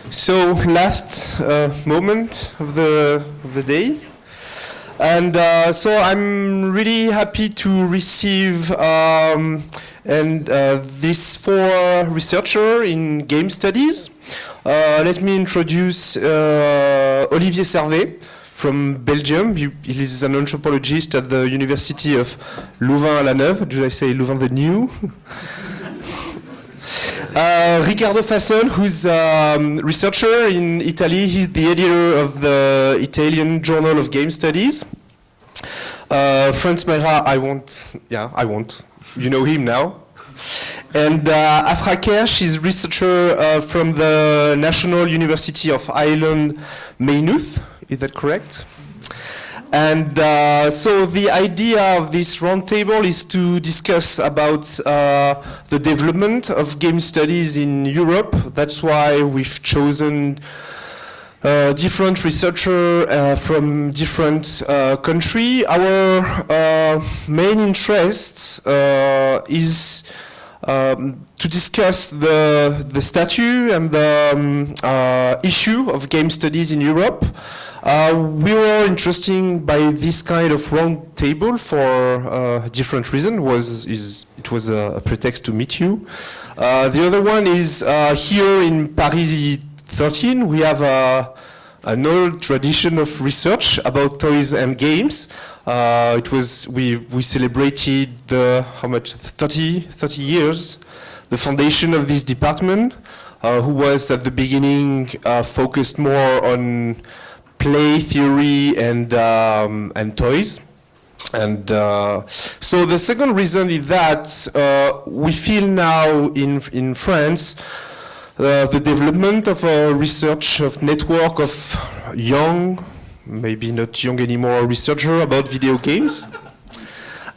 So last moment of the day, and so I'm really happy to receive these four researchers in game studies. Let me introduce Olivier Servais from Belgium. He is an anthropologist at the University of Louvain-la-Neuve. Did I say Louvain the New? Riccardo Fasson, who's a researcher in Italy. He's the editor of the Italian Journal of Game Studies. Franz Mehra, I won't. You know him now. And Aphra Kerr, she's a researcher from the National University of Ireland, Maynooth. Is that correct? And so the idea of this roundtable is to discuss about the development of game studies in Europe. That's why we've chosen different researchers from different countries. Our main interest is to discuss the statute and the issue of game studies in Europe. We were interested by this kind of round table for different reasons. It was a pretext to meet you. The other one is here in Paris 13 we have an old tradition of research about toys and games. We celebrated the 30 years the foundation of this department, who was at the beginning focused more on play theory and toys. And so the second reason is that we feel now in France the development of a research of network of young, maybe not young anymore, researcher about video games.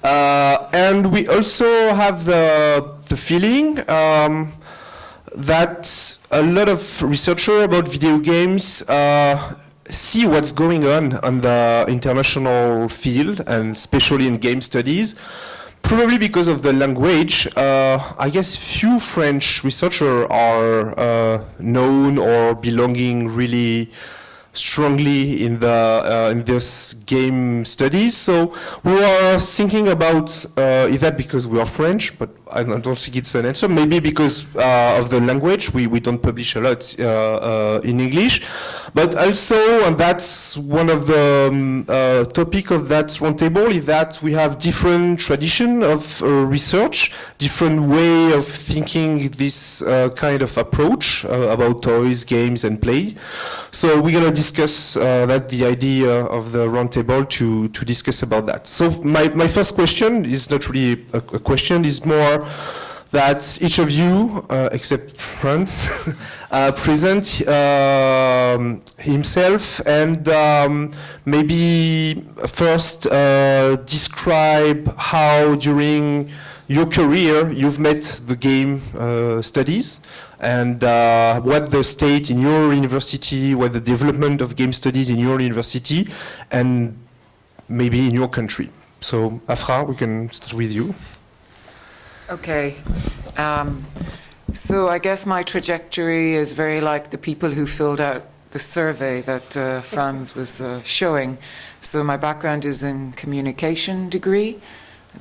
And we also have the feeling that a lot of researchers about video games see what's going on the international field, and especially in game studies, probably because of the language. I guess few French researchers are known or belonging really strongly in this game studies. So we are thinking about is that because we are French, but I don't think it's an answer. Maybe because of the language, we don't publish a lot in English, but also, and that's one of the topic of that roundtable, is that we have different tradition of research, different way of thinking this kind of approach about toys, games, and play. So we're gonna discuss that, the idea of the roundtable to discuss about that. So my first question is not really a question, is more that each of you, except Franz, present himself and maybe first describe how during your career you've met the game studies, and what the state in your university, what the development of game studies in your university, and maybe in your country. So Aphra, we can start with you. Okay. So I guess my trajectory is very like the people who filled out the survey that Franz was showing. So my background is in communication degree.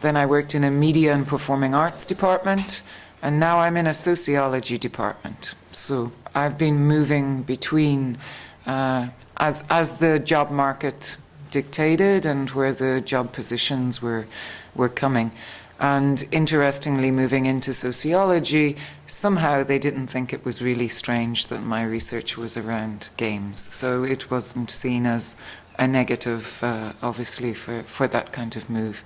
Then I worked in a media and performing arts department. And now I'm in a sociology department. So I've been moving between as the job market dictated and where the job positions were coming. And interestingly, moving into sociology, somehow they didn't think it was really strange that my research was around games. So it wasn't seen as a negative, obviously, for that kind of move.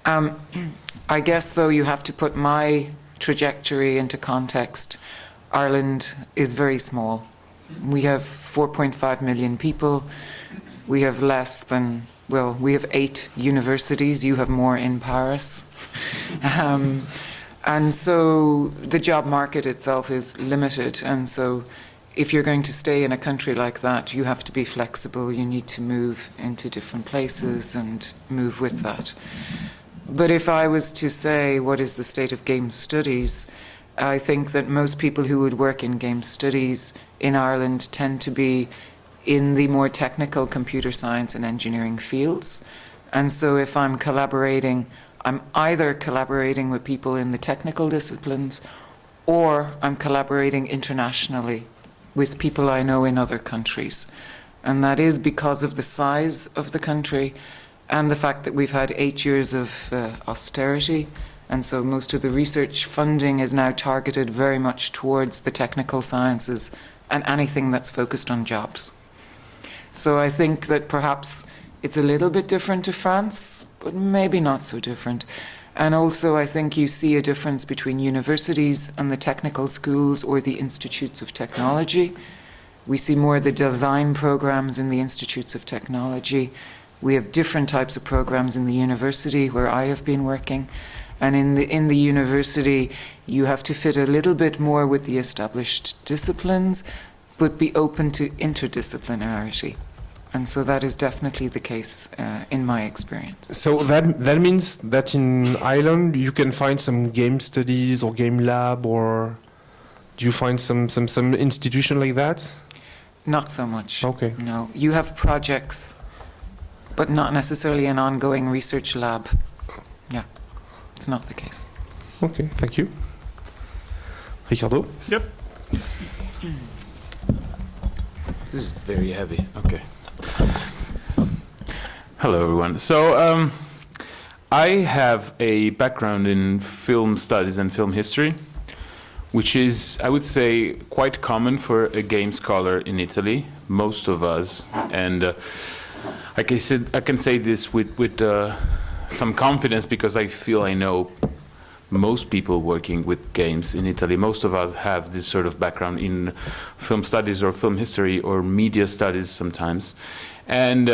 I guess, though, you have to put my trajectory into context. Ireland is very small. We have 4.5 million people. We have less than, well, we have 8 universities. You have more in Paris. And so the job market itself is limited. And so if you're going to stay in a country like that, you have to be flexible. You need to move into different places and move with that. But if I was to say what is the state of game studies, I think that most people who would work in game studies in Ireland tend to be in the more technical computer science and engineering fields. And so if I'm collaborating, I'm either collaborating with people in the technical disciplines or I'm collaborating internationally with people I know in other countries. And that is because of the size of the country and the fact that we've had 8 years of austerity. And so most of the research funding is now targeted very much towards the technical sciences and anything that's focused on jobs. So I think that perhaps it's a little bit different to France, but maybe not so different. And also I think you see a difference between universities and the technical schools or the institutes of technology. We see more of the design programs in the institutes of technology. We have different types of programs in the university where I have been working. And in the university, you have to fit a little bit more with the established disciplines, but be open to interdisciplinarity. And so that is definitely the case in my experience. So that means that in Ireland you can find some game studies or game lab, or do you find some institution like that? Not so much. Okay. No, you have projects, but not necessarily an ongoing research lab. Yeah, it's not the case. Okay, thank you. Ricardo? Yep. This is very heavy. Okay. Hello, everyone. So I have a background in film studies and film history, which is, I would say, quite common for a game scholar in Italy, most of us. And I can say this with some confidence because I feel I know most people working with games in Italy. Most of us have this sort of background in film studies or film history or media studies sometimes. And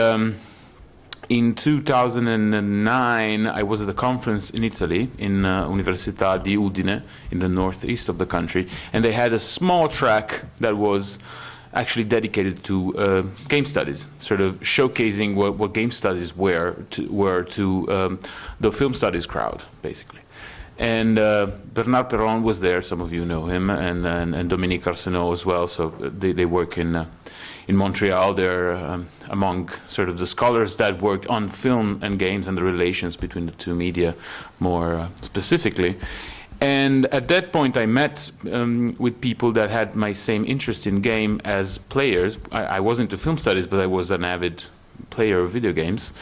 in 2009, I was at a conference in Italy, in Università di Udine, in the northeast of the country, and they had a small track that was actually dedicated to game studies, sort of showcasing what game studies were to the film studies crowd, basically. And Bernard Perron was there, some of you know him, and Dominique Arsenault as well, so they work in Montreal. They're among sort of the scholars that worked on film and games and the relations between the two media more specifically. And at that point I met with people that had my same interest in game as players. I was into film studies, but I was an avid player of video games.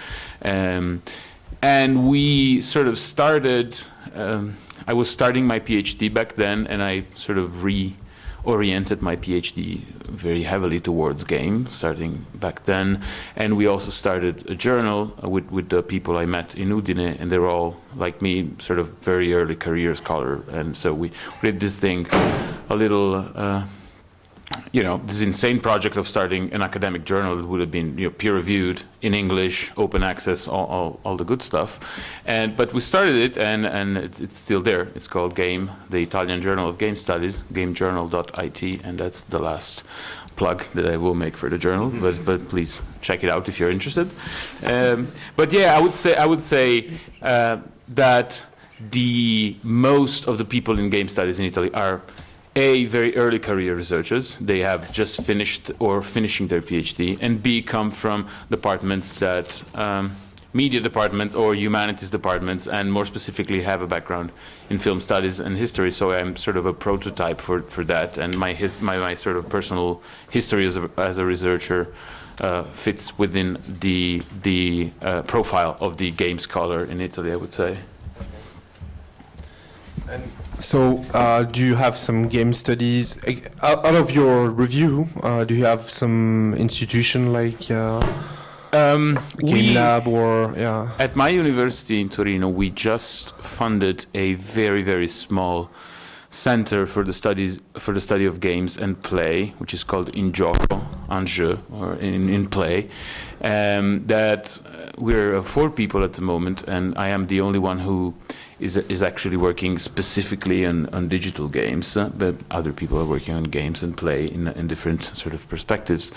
And we sort of started, I was starting my PhD back then, and I sort of reoriented my PhD very heavily towards game, starting back then. And we also started a journal with the people I met in Udine, and they were all, like me, sort of very early career scholar. And so we did this thing, a little, this insane project of starting an academic journal that would have been peer-reviewed in English, open access, all the good stuff. But we started it, and it's still there. It's called Game, the Italian Journal of Game Studies, gamejournal.it, and that's the last plug that I will make for the journal. But please check it out if you're interested. But yeah, I would say that the most of the people in game studies in Italy are A, very early career researchers. They have just finished or finishing their PhD, and B, come from departments that, media departments or humanities departments, and more specifically have a background in film studies and history. So I'm sort of a prototype for that, and my sort of personal history as a researcher fits within the profile of the game scholar in Italy, I would say. So, do you have some game studies out of your review? Do you have some institution like Game Lab or At my university in Torino, we just funded a very, very small center for the study of games and play, which is called In Gioco, en jeu, or in play. That we're 4 people at the moment, and I am the only one who is actually working specifically on digital games, but other people are working on games and play in different sort of perspectives.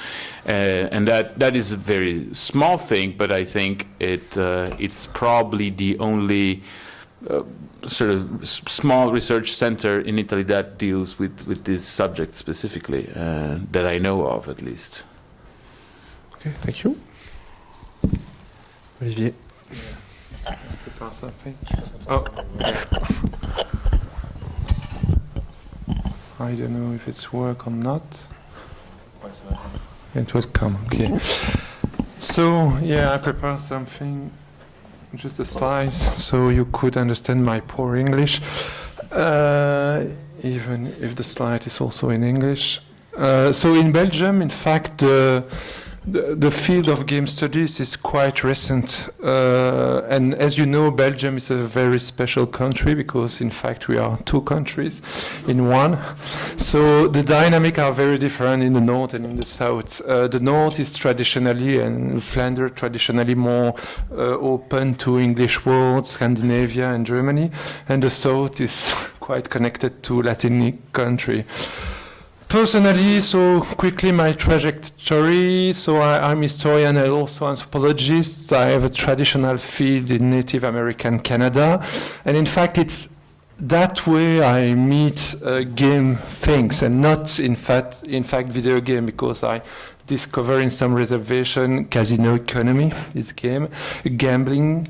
And that is a very small thing, but I think it's probably the only sort of small research center in Italy that deals with this subject specifically, that I know of at least. Okay, thank you. Olivier. Prepare something. Oh. I don't know if it's work or not. It will come, okay. So, yeah, I prepared something, just the slides, so you could understand my poor English, even if the slide is also in English. So in Belgium, in fact, the field of game studies is quite recent. And as you know, Belgium is a very special country because, in fact, we are two countries in one. So the dynamics are very different in the north and in the south. The north is traditionally, and Flanders traditionally, more open to English words, Scandinavia and Germany. And the south is quite connected to Latin country. Personally, so quickly my trajectory, so I'm historian and also anthropologist. I have a traditional field in Native American Canada. And in fact, it's that way I meet game things and not in fact video game, because I discover in some reservation casino economy is game, gambling,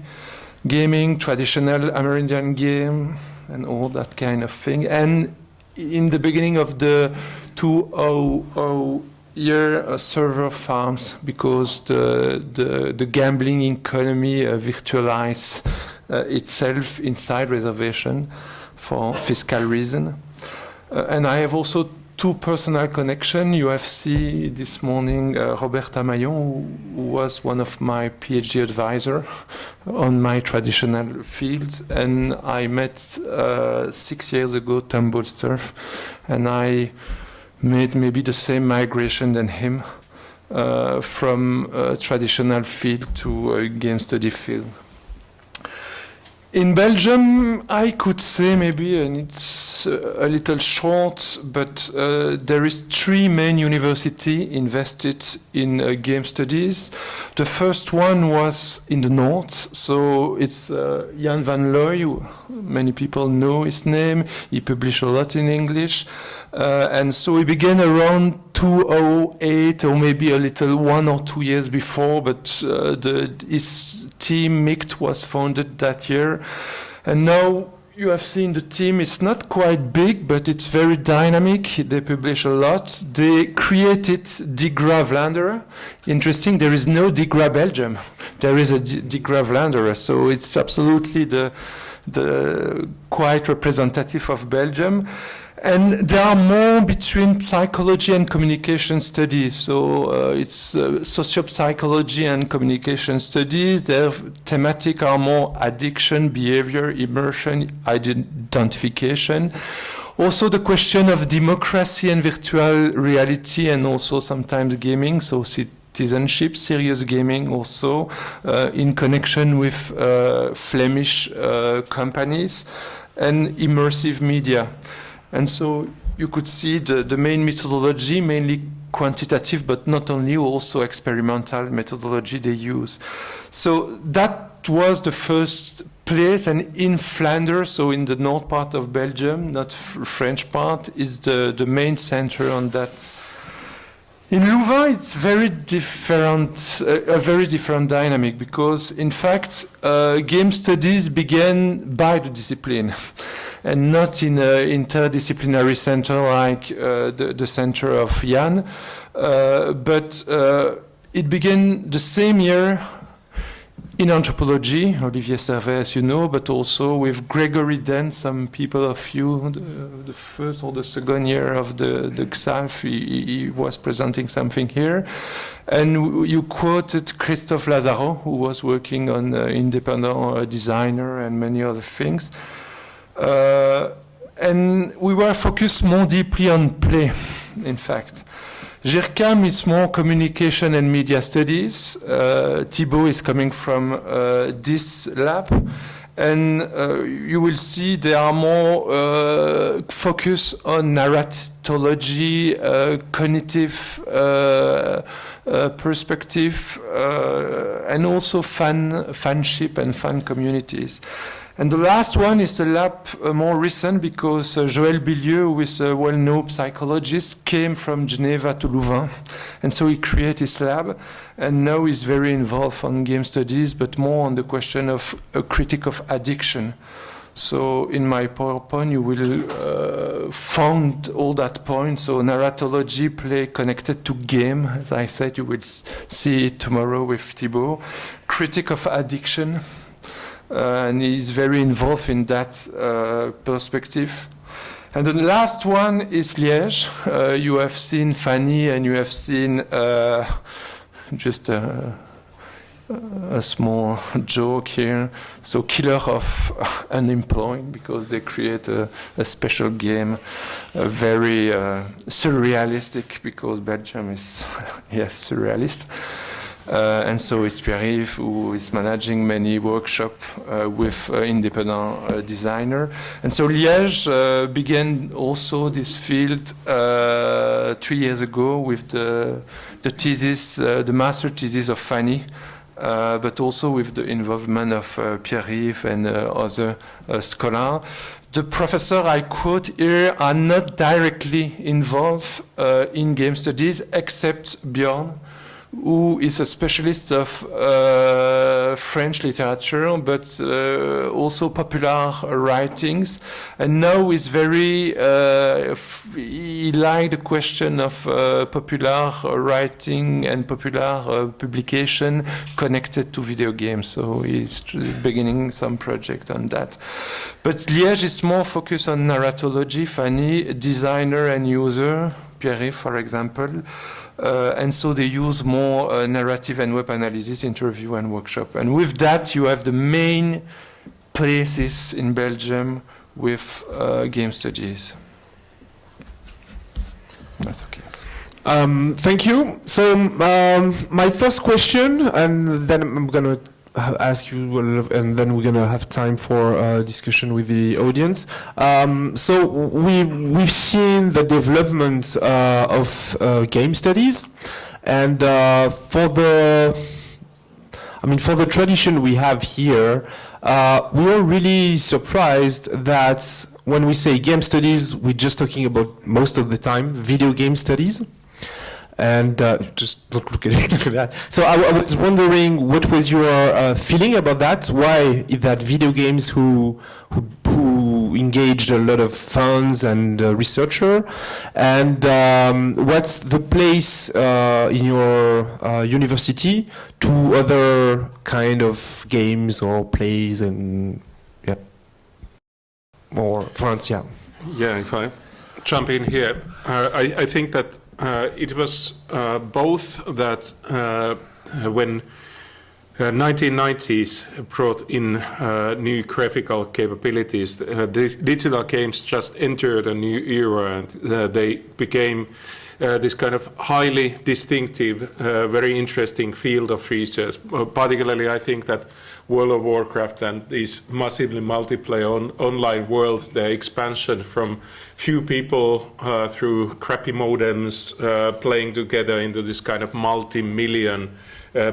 gaming, traditional Amerindian game and all that kind of thing. And in the beginning of the 2000 year, server farms, because the gambling economy virtualize itself inside reservation for fiscal reason. And I have also two personal connections. You have seen this morning Roberta Mayon, who was one of my PhD advisor on my traditional field, and I met 6 years ago Tom Bolster, and I made maybe the same migration than him from a traditional field to a game study field. In Belgium, I could say maybe, and it's a little short, but there is 3 main universities invested in game studies. The first one was in the north, so it's Jan van Looy. Many people know his name. He published a lot in English. And so he began around 2008, or maybe a little 1 or 2 years before, but his team, MICT, was founded that year. And now you have seen the team. It's not quite big, but it's very dynamic. They publish a lot. They created DIGRA Vlaanderen. Interesting, there is no DIGRA Belgium. There is a DIGRA Vlaanderen, so it's absolutely the quite representative of Belgium. And there are more between psychology and communication studies. So it's sociopsychology and communication studies. Their thematic are more addiction, behavior, immersion, identification. Also the question of democracy and virtual reality, and also sometimes gaming. So citizenship, serious gaming also, in connection with Flemish companies, and immersive media. And so you could see the main methodology, mainly quantitative, but not only, also experimental methodology they use. So that was the first place, and in Flanders, so in the north part of Belgium, not French part, is the main center on that. In Louvain, it's very different, a very different dynamic, because in fact, game studies began by the discipline. And not in an interdisciplinary center like the center of Jan. But it began the same year in anthropology, Olivier Servais, as you know, but also with Gregory Dent. Some people of you, the first or the second year of the XALF, he was presenting something here. And you quoted Christophe Lazaro, who was working on independent designer and many other things. And we were focused more deeply on play, in fact. GIRCAM is more communication and media studies. Thibaut is coming from this lab. And you will see they are more focused on narratology, cognitive perspective, and also fanship and fan communities. And the last one is a lab more recent, because Joël Bilieu, who is a well-known psychologist, came from Geneva to Louvain. And so he created his lab, and now he's very involved on game studies, but more on the question of a critique of addiction. So in my PowerPoint, you will found all that point. So narratology play connected to game. As I said, you will see it tomorrow with Thibaut. Critique of addiction. And he's very involved in that perspective. And the last one is Liège. You have seen Fanny, and you have seen just a small joke here. So killer of unemployed, because they create a special game, very surrealistic, because Belgium is yes, surrealist. And so it's Pierre-Yves who is managing many workshops with independent designer. And so Liège began also this field 3 years ago with the thesis, the master thesis of Fanny, but also with the involvement of Pierre-Yves and other scholars. The professor I quote here are not directly involved in game studies, except Björn, who is a specialist of French literature, but also popular writings. And now is very, he liked the question of popular writing and popular publication connected to video games. So he's beginning some project on that. But Liège is more focused on narratology, Fanny, designer and user, Pierre-Yves, for example. And so they use more narrative and web analysis, interview and workshop. And with that, you have the main places in Belgium with game studies. That's okay. Thank you. So my first question, and then I'm going to ask you, and then we're going to have time for discussion with the audience. So we've seen the development of game studies, and for the tradition we have here, we are really surprised that when we say game studies, we're just talking about, most of the time, video game studies. And just look at it, look at that. So I was wondering, what was your feeling about that? Why is that video games who engaged a lot of funds and researcher? And what's the place in your university to other kind of games or plays and yeah, or France? Yeah. Yeah, if I jump in here, I think that. It was both that when 1990s brought in new graphical capabilities, digital games just entered a new era, and they became this kind of highly distinctive, very interesting field of research. Particularly, I think that World of Warcraft and these massively multiplayer online worlds, their expansion from few people through crappy modems playing together into this kind of multi-million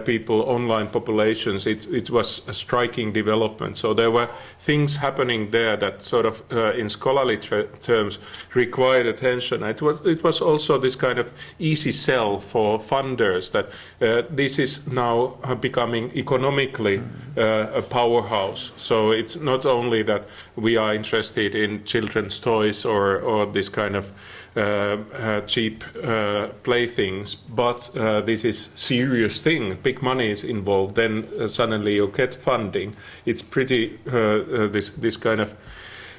people online populations, it was a striking development. So there were things happening there that sort of in scholarly terms required attention. It was also this kind of easy sell for funders that this is now becoming economically a powerhouse. So it's not only that we are interested in children's toys or this kind of cheap playthings, but this is serious thing. Big money is involved. Then suddenly you get funding. It's pretty this kind of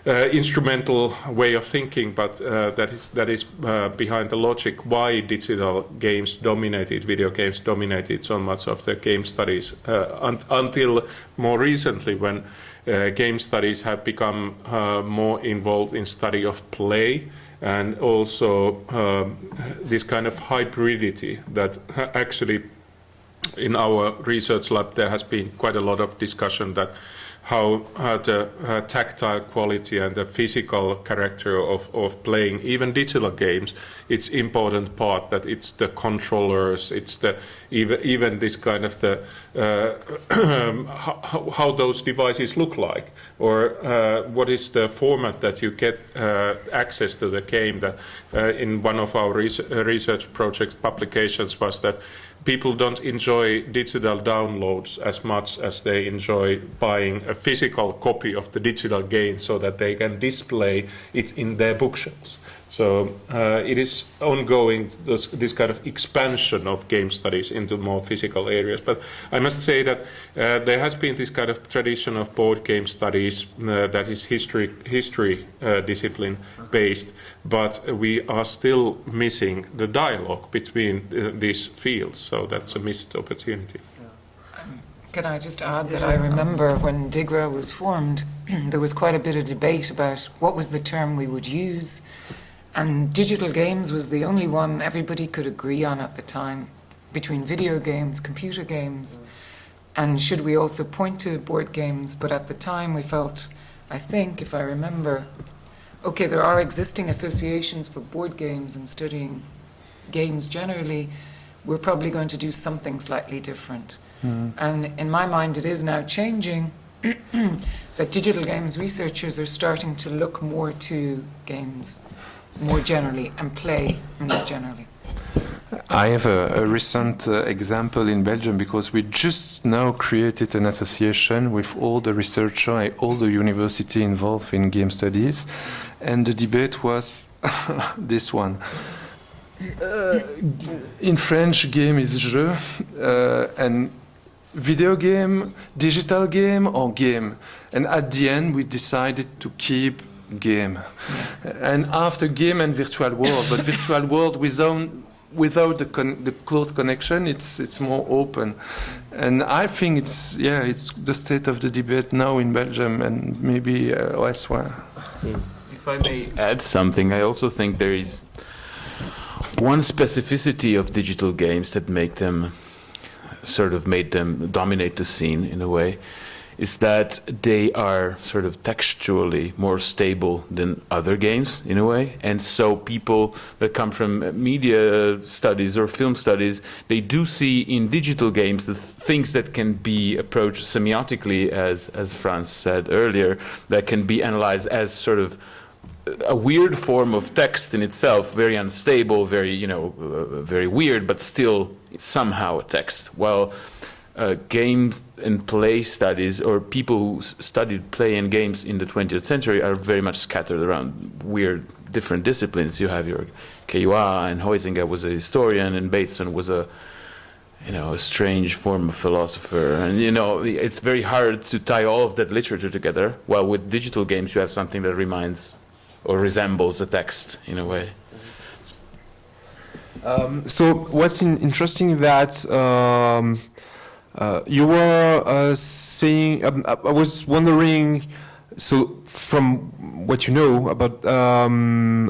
instrumental way of thinking, but that is behind the logic why digital games dominated, video games dominated so much of the game studies until more recently, when game studies have become more involved in study of play. And also this kind of hybridity that actually in our research lab there has been quite a lot of discussion that how the tactile quality and the physical character of playing even digital games, it's important part that it's the controllers, it's the even this kind of the how those devices look like, or what is the format that you get access to the game. That in one of our research projects publications was that people don't enjoy digital downloads as much as they enjoy buying a physical copy of the digital game so that they can display it in their bookshelves. So it is ongoing, this kind of expansion of game studies into more physical areas. But I must say that there has been this kind of tradition of board game studies that is history discipline based, but we are still missing the dialogue between these fields. So that's a missed opportunity. Can I just add that I remember when DIGRA was formed, there was quite a bit of debate about what was the term we would use. And digital games was the only one everybody could agree on at the time, between video games, computer games, and should we also point to board games. But at the time we felt, I think, if I remember, okay, there are existing associations for board games and studying games generally. We're probably going to do something slightly different. And in my mind it is now changing that digital games researchers are starting to look more to games more generally and play more generally. I have a recent example in Belgium, because we just now created an association with all the researchers, all the university involved in game studies, and the debate was this one. In French, game is jeu, and video game, digital game, or game. And at the end, we decided to keep game. And after game and virtual world, but virtual world without the close connection, it's more open. And I think it's the state of the debate now in Belgium and maybe elsewhere. If I may add something, I also think there is one specificity of digital games that made them dominate the scene in a way, is that they are sort of textually more stable than other games in a way. And so people that come from media studies or film studies, they do see in digital games the things that can be approached semiotically, as Franz said earlier, that can be analyzed as sort of a weird form of text in itself, very unstable, very weird, but still somehow a text. While games and play studies, or people who studied play and games in the 20th century, are very much scattered around weird, different disciplines. You have your KUA, and Huizinga was a historian, and Bateson was a strange form of philosopher. And it's very hard to tie all of that literature together. While with digital games, you have something that reminds or resembles a text in a way. So what's interesting that you were saying, I was wondering, so from what you know about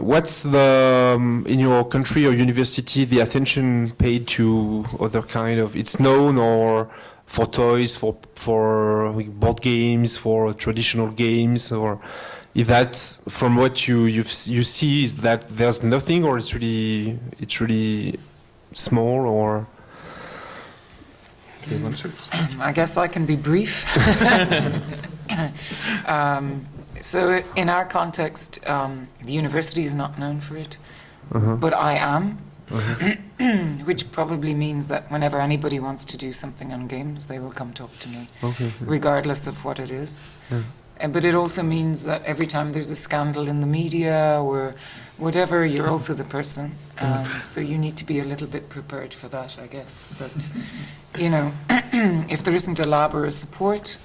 what's in your country or university, the attention paid to other kind of, it's known, or for toys, for board games, for traditional games, or is that from what you see, is that there's nothing, or it's really small, or? I guess I can be brief. So in our context, the university is not known for it, but I am, which probably means that whenever anybody wants to do something on games, they will come talk to me, regardless of what it is. But it also means that every time there's a scandal in the media or whatever, you're also the person. So you need to be a little bit prepared for that, I guess. That, if there isn't a lab or a support,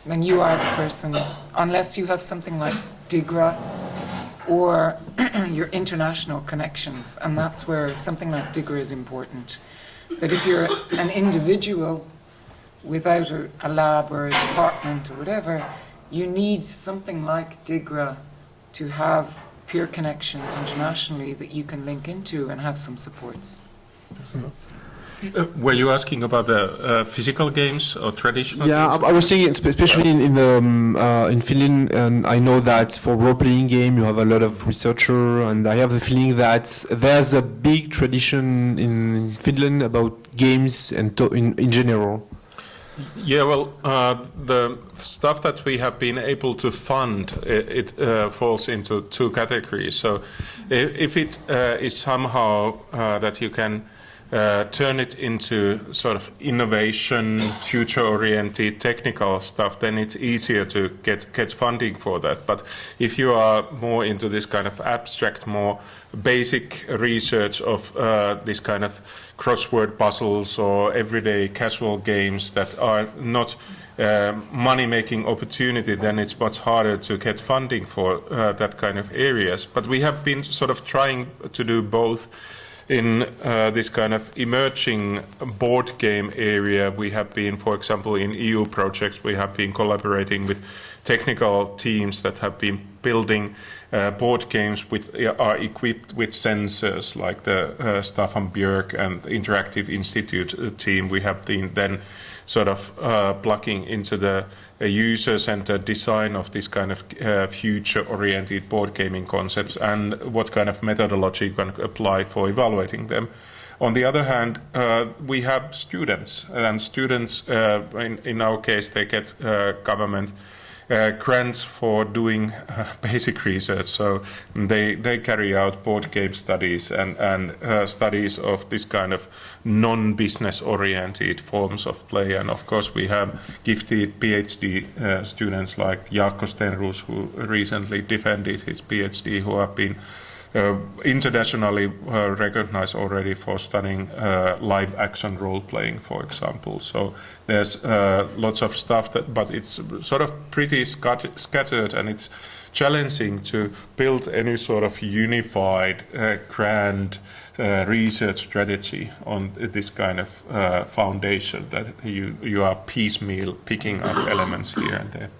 then you are the person, unless you have something like DIGRA or your international connections. And that's where something like DIGRA is important. That if you're an individual without a lab or a department or whatever, you need something like DIGRA to have peer connections internationally that you can link into and have some supports. Were you asking about the physical games or traditional Yeah, games? I was thinking, especially in Finland, and I know that for role-playing game you have a lot of researcher, and I have the feeling that there's a big tradition in Finland about games and in general. Yeah, well, the stuff that we have been able to fund, it falls into two categories. So if it is somehow that you can turn it into sort of innovation, future-oriented technical stuff, then it's easier to get funding for that. But if you are more into this kind of abstract, more basic research of this kind of crossword puzzles or everyday casual games that are not money-making opportunity, then it's much harder to get funding for that kind of areas. But we have been sort of trying to do both. In this kind of emerging board game area, we have been, for example, in EU projects, we have been collaborating with technical teams that have been building board games which are equipped with sensors, like the Staffan Björk and Interactive Institute team. We have been then sort of plugging into the user-centered design of this kind of future-oriented board gaming concepts and what kind of methodology you can apply for evaluating them. On the other hand, we have students, and students, in our case, they get government grants for doing basic research. So they carry out board game studies and studies of this kind of non-business oriented forms of play. And of course we have gifted PhD students like Jaakko Stenroos, who recently defended his PhD, who have been internationally recognized already for studying live action role playing, for example. So there's lots of stuff but it's sort of pretty scattered, and it's challenging to build any sort of unified grand research strategy on this kind of foundation that you are piecemeal picking up elements here and there.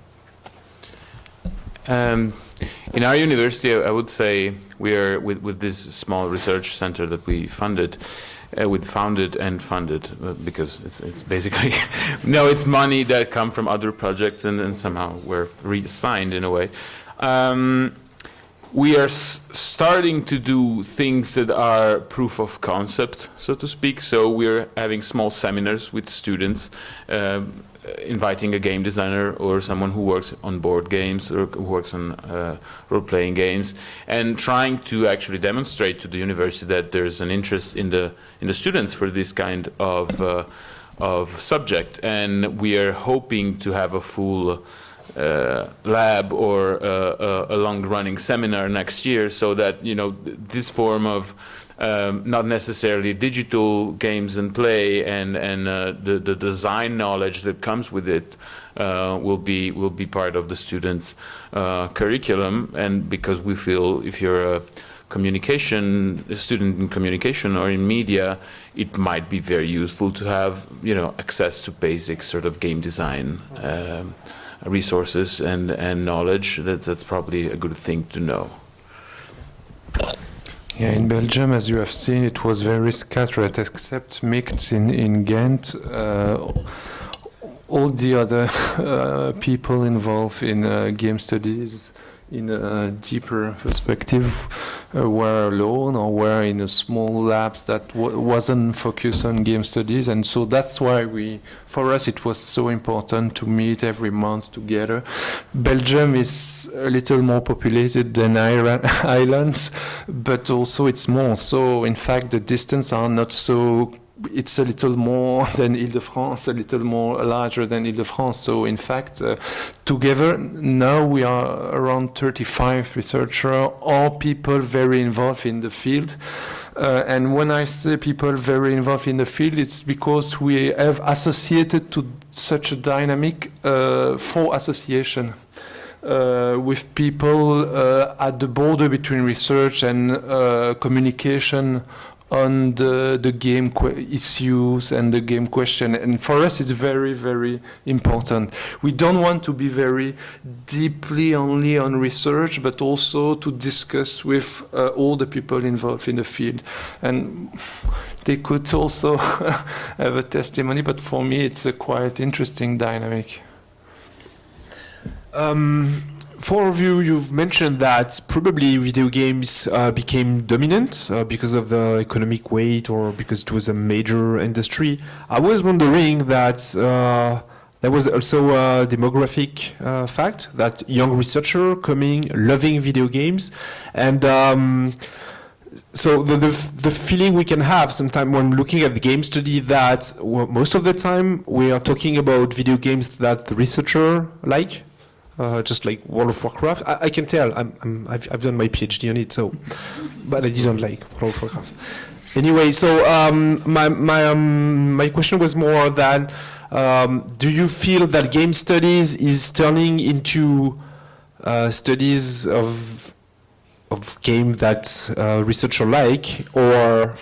In our university, I would say we are with this small research center that we funded, because it's basically no, it's money that come from other projects and somehow we're reassigned in a way. We are starting to do things that are proof of concept, so to speak. So we're having small seminars with students, inviting a game designer or someone who works on board games or who works on role-playing games, and trying to actually demonstrate to the university that there's an interest in the students for this kind of subject. And we are hoping to have a full lab or a long-running seminar next year, so that this form of not necessarily digital games and play and the design knowledge that comes with it will be part of the students' curriculum. And because we feel if you're a student in communication or in media, it might be very useful to have access to basic sort of game design resources and knowledge. That's probably a good thing to know. Yeah, in Belgium, as you have seen, it was very scattered, except Micht in Ghent. All the other people involved in game studies in a deeper perspective were alone or were in a small labs that wasn't focused on game studies. And so that's why for us it was so important to meet every month together. Belgium is a little more populated than Ireland, but also it's more. So in fact the distance are not so. It's a little more than Ile-de-France, a little more larger than Ile-de-France. So in fact, together now we are around 35 researchers, all people very involved in the field. And when I say people very involved in the field, it's because we have associated to such a dynamic for association. With people at the border between research and communication on the game issues and the game question. And for us, it's very, very important. We don't want to be very deeply only on research, but also to discuss with all the people involved in the field. And they could also have a testimony, but for me, it's a quite interesting dynamic. Four of you, you've mentioned that probably video games became dominant because of the economic weight or because it was a major industry. I was wondering that there was also a demographic fact that young researchers coming, loving video games, and so the feeling we can have sometimes when looking at the game study that most of the time we are talking about video games that the researcher like. Just like World of Warcraft, I can tell. I've done my PhD on it, so, but I didn't like World of Warcraft. Anyway, so my question was more that do you feel that game studies is turning into studies of game that researchers like, or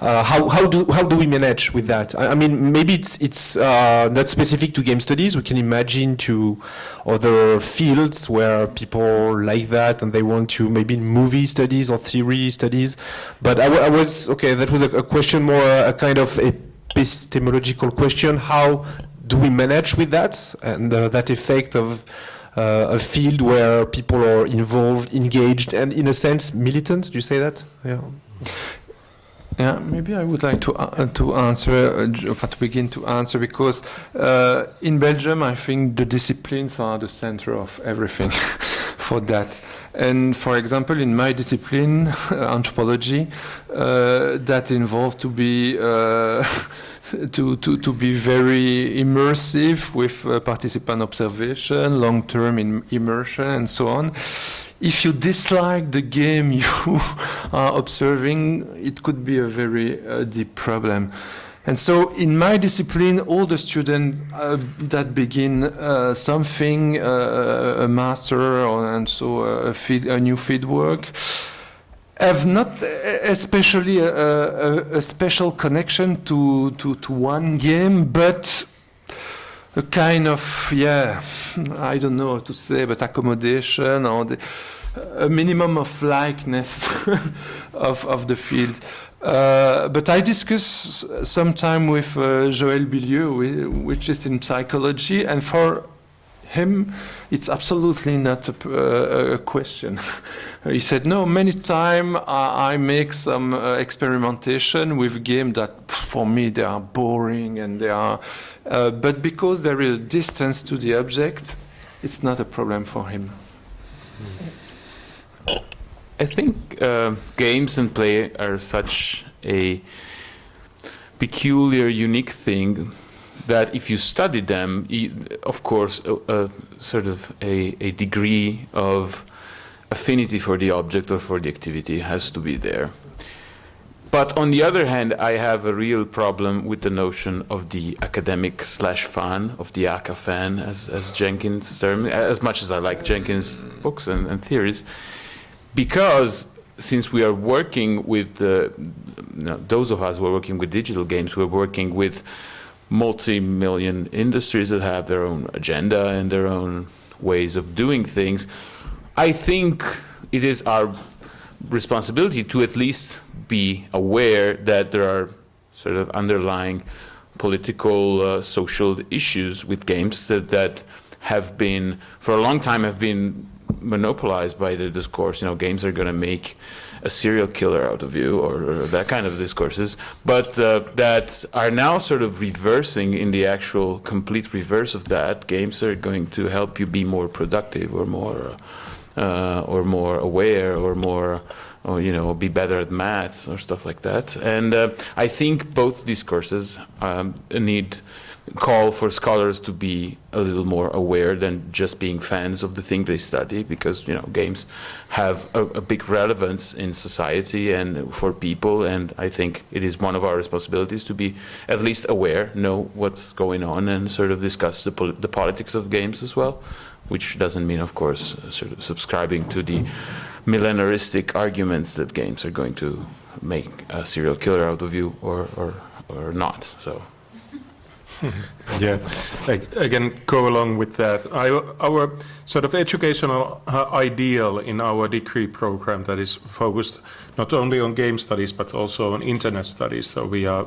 how do we manage with that? I mean, maybe it's not specific to game studies. We can imagine to other fields where people like that and they want to maybe movie studies or theory studies. But I was okay. That was a question more a kind of epistemological question. How do we manage with that and that effect of a field where people are involved, engaged, and in a sense militant? Do you say that? Yeah. Yeah, maybe I would like to answer, to begin to answer, because in Belgium, I think the disciplines are the center of everything for that. And for example, in my discipline, anthropology, that involved to be to be very immersive with participant observation, long-term immersion, and so on. If you dislike the game you are observing, it could be a very deep problem. And so in my discipline, all the students that begin something, a master, and so a new field work, have not especially a special connection to one game, but a kind of, I don't know how to say, but accommodation or a minimum of likeness of the field. But I discuss sometime with Joël Bilieu, which is in psychology, and for him, it's absolutely not a question. He said, no, many times I make some experimentation with games that for me they are boring and they are, but because there is a distance to the object, it's not a problem for him. I think games and play are such a peculiar, unique thing that if you study them, of course, sort of a degree of affinity for the object or for the activity has to be there. But on the other hand, I have a real problem with the notion of the academic / fan, of the ACA fan, as Jenkins term, as much as I like Jenkins' books and theories, because since we are working with those of us who are working with digital games, we're working with multi-million industries that have their own agenda and their own ways of doing things. I think it is our responsibility to at least be aware that there are sort of underlying political, social issues with games that have been, for a long time, have been monopolized by the discourse. You know, games are going to make a serial killer out of you, or that kind of discourses, but that are now sort of reversing in the actual complete reverse of that. Games are going to help you be more productive, or more aware, or more, or, you know, be better at maths or stuff like that. And I think both discourses call for scholars to be a little more aware than just being fans of the thing they study, because, you know, games have a big relevance in society and for people, and I think it is one of our responsibilities to be at least aware, know what's going on, and sort of discuss the politics of games as well, which doesn't mean, of course, sort of subscribing to the millenaristic arguments that games are going to make a serial killer out of you or not. So. Yeah, again, go along with that. Our sort of educational ideal in our degree program that is focused not only on game studies but also on internet studies. So we are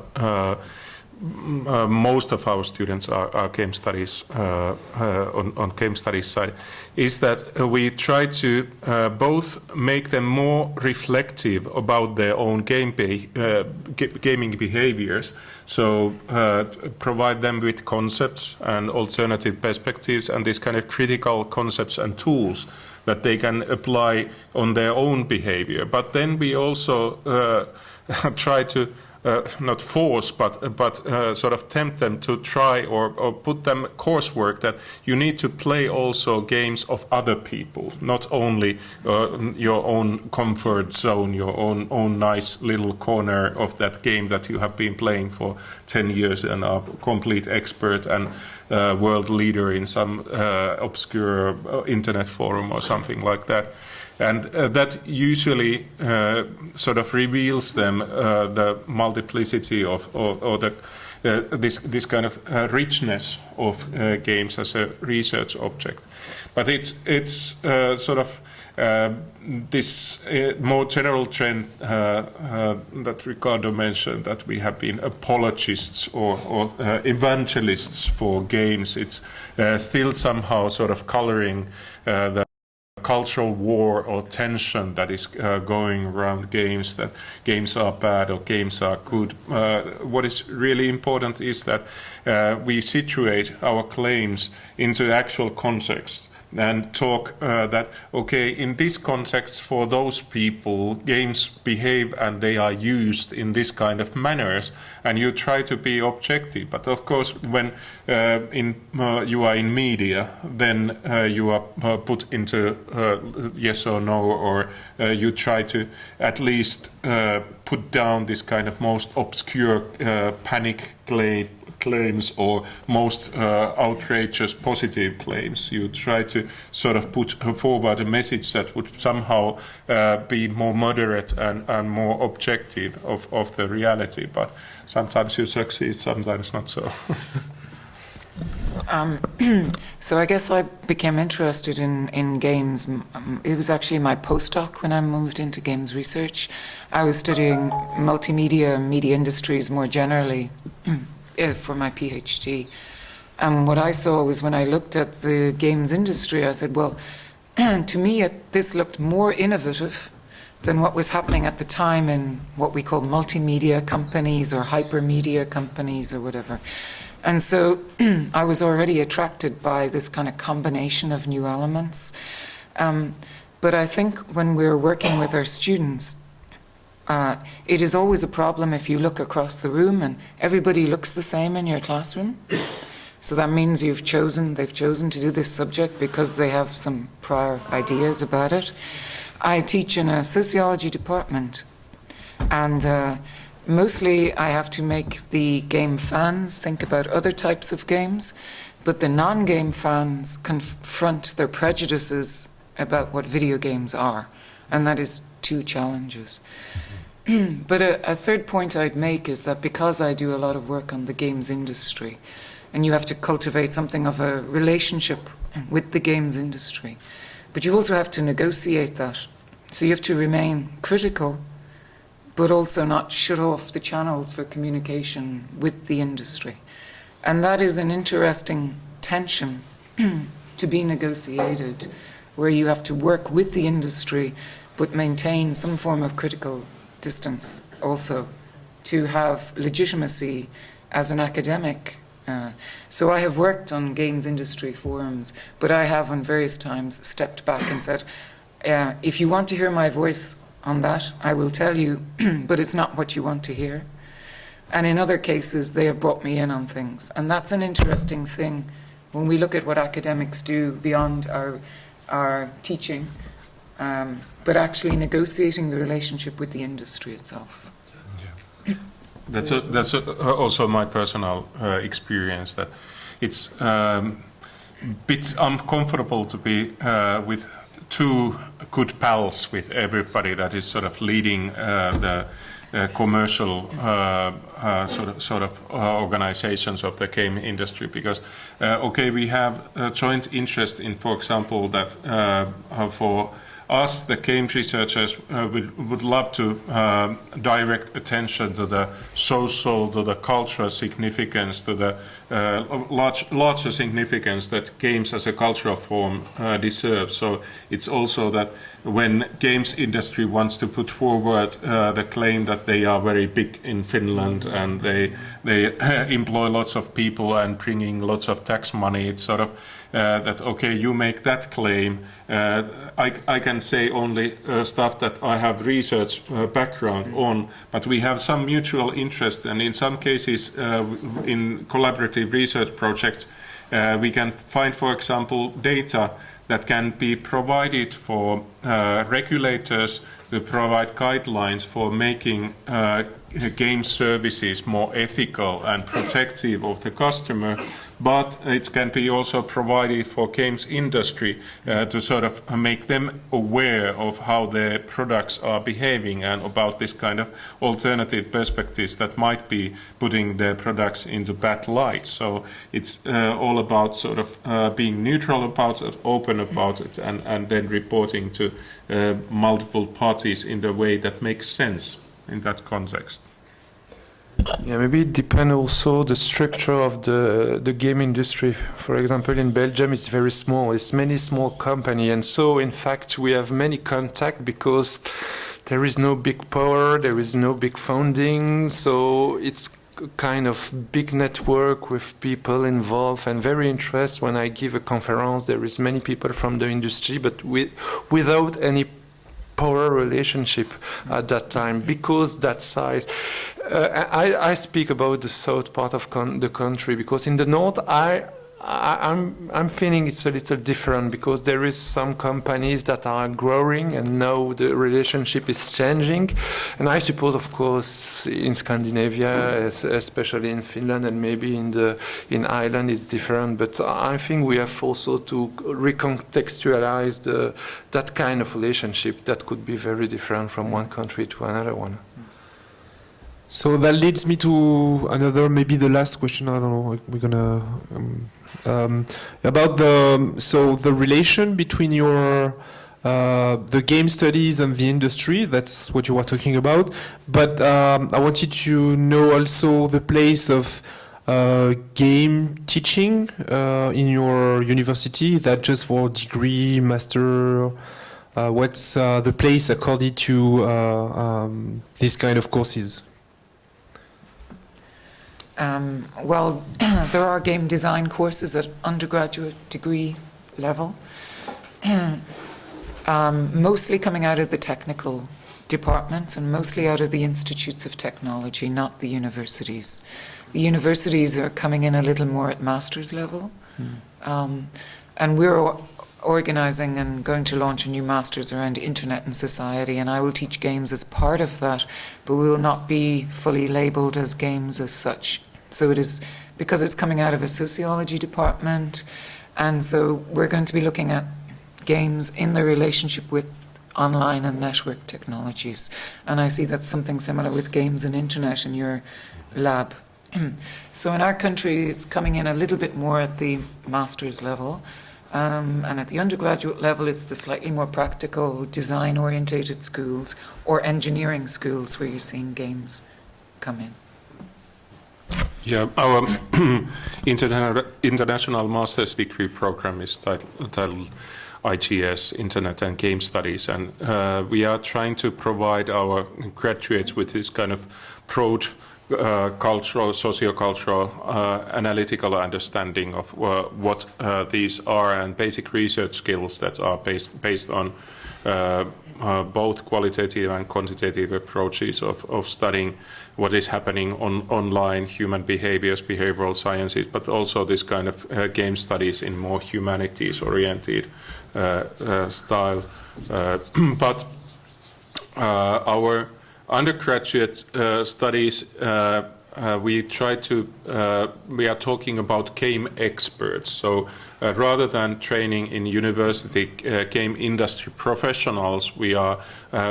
most of our students are game studies on game studies side. Is that we try to both make them more reflective about their own gaming behaviors. So provide them with concepts and alternative perspectives and this kind of critical concepts and tools that they can apply on their own behavior. But then we also try to not force, but sort of tempt them to try or put them coursework that you need to play also games of other people, not only your own comfort zone, your own nice little corner of that game that you have been playing for 10 years and are a complete expert and world leader in some obscure internet forum or something like that. And that usually sort of reveals them the multiplicity of or the this kind of richness of games as a research object. But it's sort of this more general trend that Ricardo mentioned, that we have been apologists or evangelists for games. It's still somehow sort of coloring the cultural war or tension that is going around games, that games are bad or games are good. What is really important is that we situate our claims into actual context and talk that, okay, in this context for those people, games behave and they are used in this kind of manners, and you try to be objective. But of course, when you are in media, then you are put into yes or no, or you try to at least put down this kind of most obscure panic claims or most outrageous positive claims. You try to sort of put forward a message that would somehow be more moderate and more objective of the reality. But sometimes you succeed, sometimes not so. So I guess I became interested in games. It was actually my postdoc when I moved into games research. I was studying multimedia and media industries more generally for my PhD. And what I saw was, when I looked at the games industry, I said, well, to me this looked more innovative than what was happening at the time in what we call multimedia companies or hypermedia companies or whatever. And so I was already attracted by this kind of combination of new elements. But I think when we're working with our students, it is always a problem if you look across the room and everybody looks the same in your classroom. So that means they've chosen to do this subject because they have some prior ideas about it. I teach in a sociology department, and mostly I have to make the game fans think about other types of games, but the non-game fans confront their prejudices about what video games are, and that is two challenges. But a third point I'd make is that because I do a lot of work on the games industry, and you have to cultivate something of a relationship with the games industry, but you also have to negotiate that. So you have to remain critical, but also not shut off the channels for communication with the industry. And that is an interesting tension to be negotiated, where you have to work with the industry, but maintain some form of critical distance also, to have legitimacy as an academic. So I have worked on games industry forums, but I have on various times stepped back and said, if you want to hear my voice on that, I will tell you, but it's not what you want to hear. And in other cases, they have brought me in on things. And that's an interesting thing when we look at what academics do beyond our teaching, but actually negotiating the relationship with the industry itself. Yeah. That's also my personal experience, that it's a bit uncomfortable to be with two good pals with everybody that is sort of leading commercial sort of organizations of the game industry, because we have a joint interest in, for example, that for us, the game researchers, would love to direct attention to the social, to the cultural significance, to the larger significance that games as a cultural form deserve. So it's also that when games industry wants to put forward the claim that they are very big in Finland and they employ lots of people and bringing lots of tax money, it's sort of that, okay, you make that claim. I can say only stuff that I have research background on, but we have some mutual interest, and in some cases in collaborative research projects we can find, for example, data that can be provided for regulators to provide guidelines for making game services more ethical and protective of the customer. But it can be also provided for games industry to sort of make them aware of how their products are behaving and about this kind of alternative perspectives that might be putting their products into bad light. So it's all about sort of being neutral about it, open about it, and then reporting to multiple parties in the way that makes sense in that context. Yeah, maybe it depends also the structure of the game industry. For example, in Belgium, it's very small. It's many small companies, and so in fact we have many contacts because there is no big power, there is no big funding, so it's kind of big network with people involved and very interested. When I give a conference, there is many people from the industry, but without any power relationship at that time, because that size. I speak about the south part of the country, because in the north I'm feeling it's a little different, because there is some companies that are growing and now the relationship is changing, and I suppose of course in Scandinavia, especially in Finland and maybe in Ireland it's different, but I think we have also to recontextualize that kind of relationship that could be very different from one country to another one. So that leads me to another, maybe the last question. I don't know. We're gonna about the relation between your the game studies and the industry. That's what you were talking about. But I wanted to know also the place of game teaching in your university. That just for degree, master. What's the place according to these kind of courses? Well, there are game design courses at undergraduate degree level, mostly coming out of the technical departments and mostly out of the institutes of technology, not the universities. The universities are coming in a little more at master's level, and we're organizing and going to launch a new master's around internet and society, and I will teach games as part of that, but we will not be fully labeled as games as such. So it is because it's coming out of a sociology department, and so we're going to be looking at games in their relationship with online and network technologies, and I see that's something similar with games and internet in your lab. So in our country it's coming in a little bit more at the master's level, and at the undergraduate level it's the slightly more practical design orientated schools or engineering schools where you're seeing games come in. Yeah, our international master's degree program is titled IGS, Internet and Game Studies, and we are trying to provide our graduates with this kind of broad cultural, socio-cultural, analytical understanding of what these are, and basic research skills that are based on both qualitative and quantitative approaches of studying what is happening online, human behaviors, behavioral sciences, but also this kind of game studies in more humanities-oriented style. But our undergraduate studies we try to, we are talking about game experts. So rather than training in university game industry professionals, we are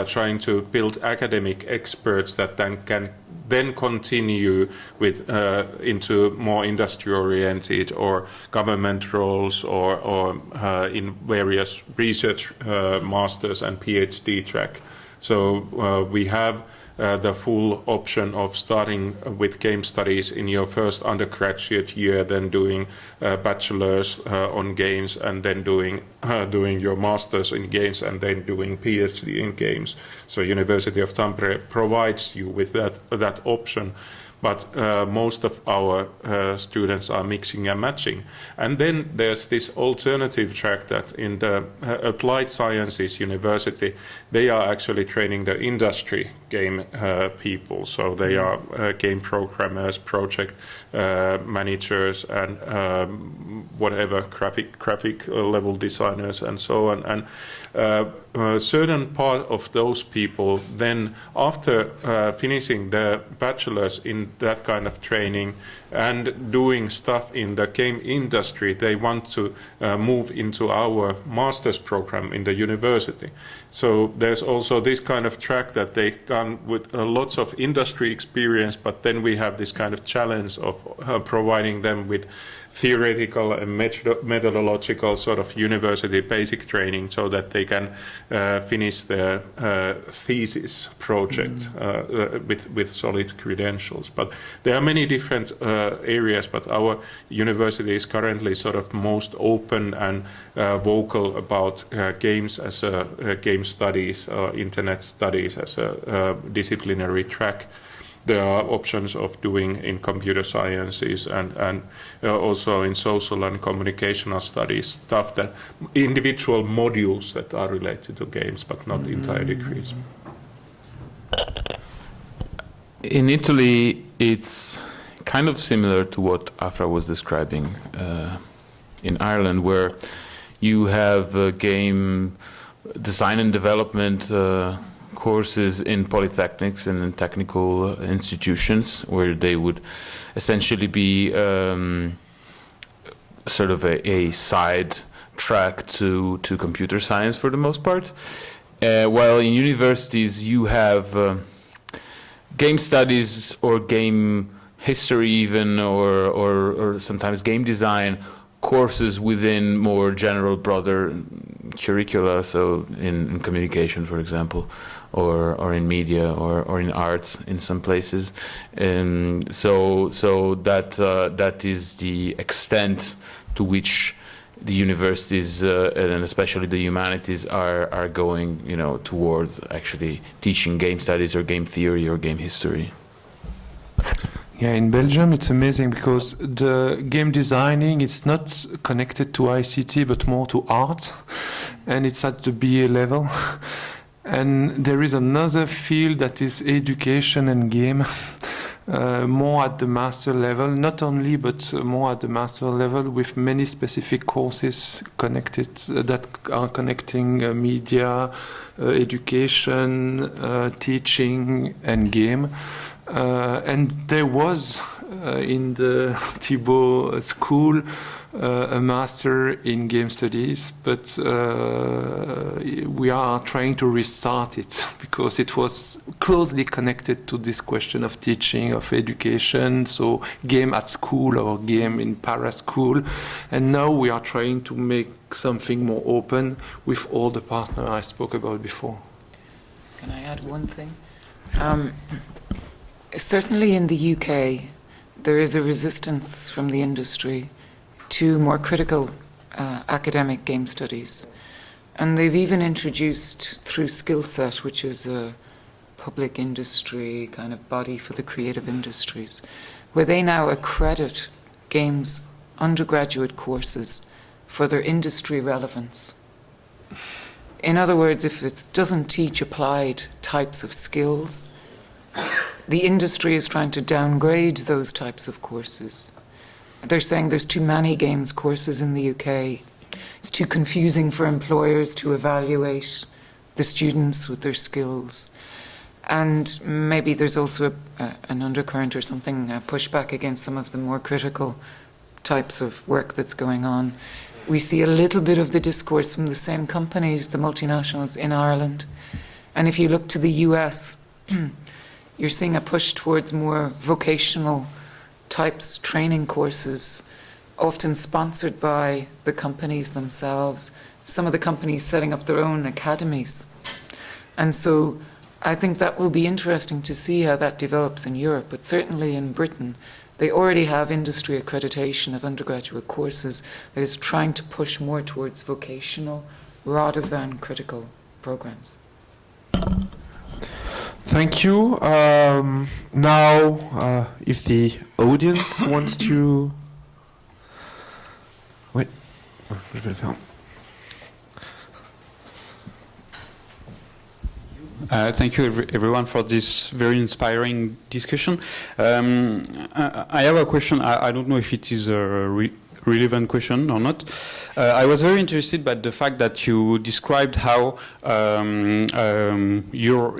trying to build academic experts that then can continue with into more industry-oriented or government roles or in various research masters and PhD track. So we have the full option of starting with game studies in your first undergraduate year, then doing bachelor's on games, and then doing your master's in games, and then doing PhD in games. So University of Tampere provides you with that option. But most of our students are mixing and matching. And then there's this alternative track that in the Applied Sciences University, they are actually training the industry game people. So they are game programmers, project managers, and whatever, graphic level designers and so on. And a certain part of those people then, after finishing their bachelor's in that kind of training and doing stuff in the game industry, they want to move into our master's program in the university. So there's also this kind of track that they come with lots of industry experience, but then we have this kind of challenge of providing them with theoretical and methodological sort of university basic training so that they can finish their thesis project with solid credentials. But there are many different areas, but our university is currently sort of most open and vocal about games as game studies, internet studies as a disciplinary track. There are options of doing in computer sciences and also in social and communicational studies, stuff that individual modules that are related to games, but not entire degrees. In Italy, it's kind of similar to what Aphra was describing in Ireland, where you have game design and development courses in polytechnics and in technical institutions, where they would essentially be sort of a side track to computer science for the most part. While in universities you have game studies or game history even, or sometimes game design courses within more general, broader curricula, so in communication, for example, or in media, or in arts in some places. So that is the extent to which the universities and especially the humanities are going, towards actually teaching game studies or game theory or game history. Yeah, in Belgium it's amazing because the game designing, it's not connected to ICT but more to art, and it's at the BA level. And there is another field that is education and game, more at the master level, not only, but more at the master level, with many specific courses connected that are connecting media, education, teaching, and game. And there was in the Thibault school a master in game studies, but we are trying to restart it because it was closely connected to this question of teaching, of education, so game at school or game in para school. And now we are trying to make something more open with all the partners I spoke about before. Can I add one thing? Certainly in the UK, there is a resistance from the industry to more critical academic game studies. And they've even introduced through Skillset, which is a public industry kind of body for the creative industries, where they now accredit games undergraduate courses for their industry relevance. In other words, if it doesn't teach applied types of skills, the industry is trying to downgrade those types of courses. They're saying there's too many games courses in the UK. It's too confusing for employers to evaluate the students with their skills. And maybe there's also an undercurrent or something, a pushback against some of the more critical types of work that's going on. We see a little bit of the discourse from the same companies, the multinationals in Ireland. And if you look to the US, you're seeing a push towards more vocational types training courses, often sponsored by the companies themselves, some of the companies setting up their own academies. And so I think that will be interesting to see how that develops in Europe, but certainly in Britain, they already have industry accreditation of undergraduate courses that is trying to push more towards vocational rather than critical programs. Thank you. Now, if the audience wants to... Wait. Je vais le faire. Thank you, everyone, for this very inspiring discussion. I have a question. I don't know if it is a relevant question or not. I was very interested by the fact that you described how your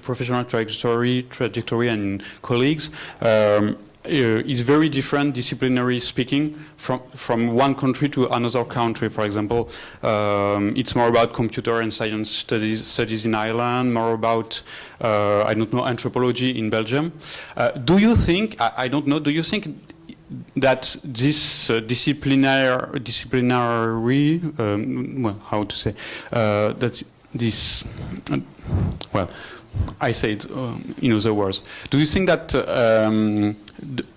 professional trajectory and colleagues is very different, disciplinary speaking, from one country to another country. For example, it's more about computer and science studies in Ireland, more about, I don't know, anthropology in Belgium. Do you think, I don't know, do you think that this disciplinary, well, how to say, that this, well, I say it in other words. Do you think that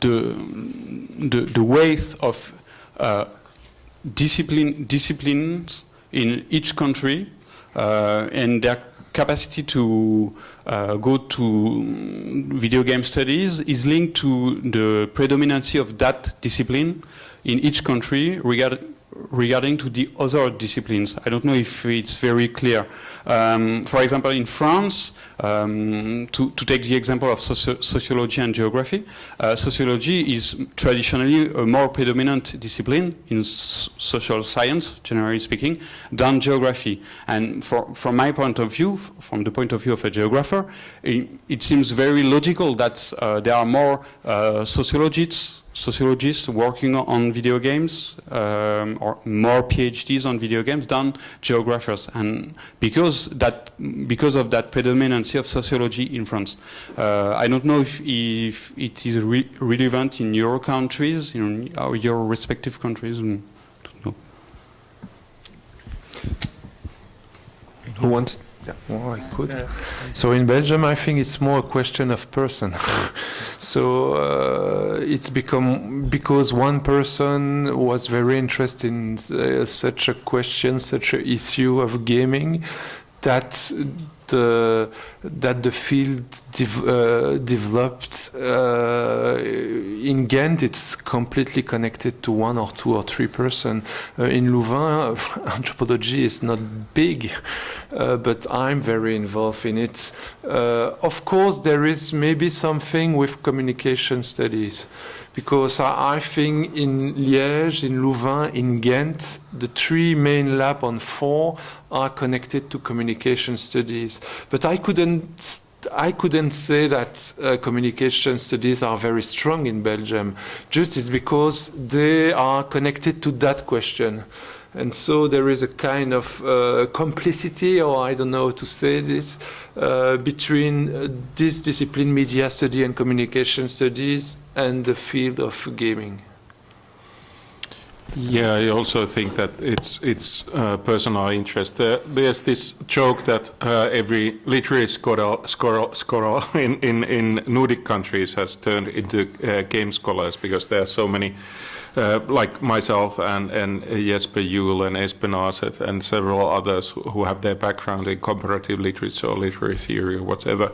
the weight of disciplines in each country and their capacity to go to video game studies is linked to the predominancy of that discipline in each country regarding to the other disciplines? I don't know if it's very clear. For example, in France, to take the example of sociology and geography, sociology is traditionally a more predominant discipline in social science, generally speaking, than geography. And from my point of view, from the point of view of a geographer, it seems very logical that there are more sociologists working on video games, or more PhDs on video games than geographers, and because of that predominancy of sociology in France. I don't know if it is relevant in your countries, in your respective countries. I don't know. Who wants? Yeah, well, I could. So in Belgium, I think it's more a question of person. So it's become, because one person was very interested in such a question, such an issue of gaming, that the field developed in Ghent. It's completely connected to one or two or three person. In Louvain, anthropology is not big, but I'm very involved in it. Of course, there is maybe something with communication studies, because I think in Liège, in Louvain, in Ghent, the 3 main labs on 4 are connected to communication studies. But I couldn't say that communication studies are very strong in Belgium. Just it's because they are connected to that question. And so there is a kind of complicity, or I don't know how to say this, between this discipline, media study and communication studies, and the field of gaming. Yeah, I also think that it's personal interest. There's this joke that every literary scholar in Nordic countries has turned into game scholars, because there are so many, like myself and Jesper Juhl and Espen Aaset and several others who have their background in comparative literature or literary theory or whatever.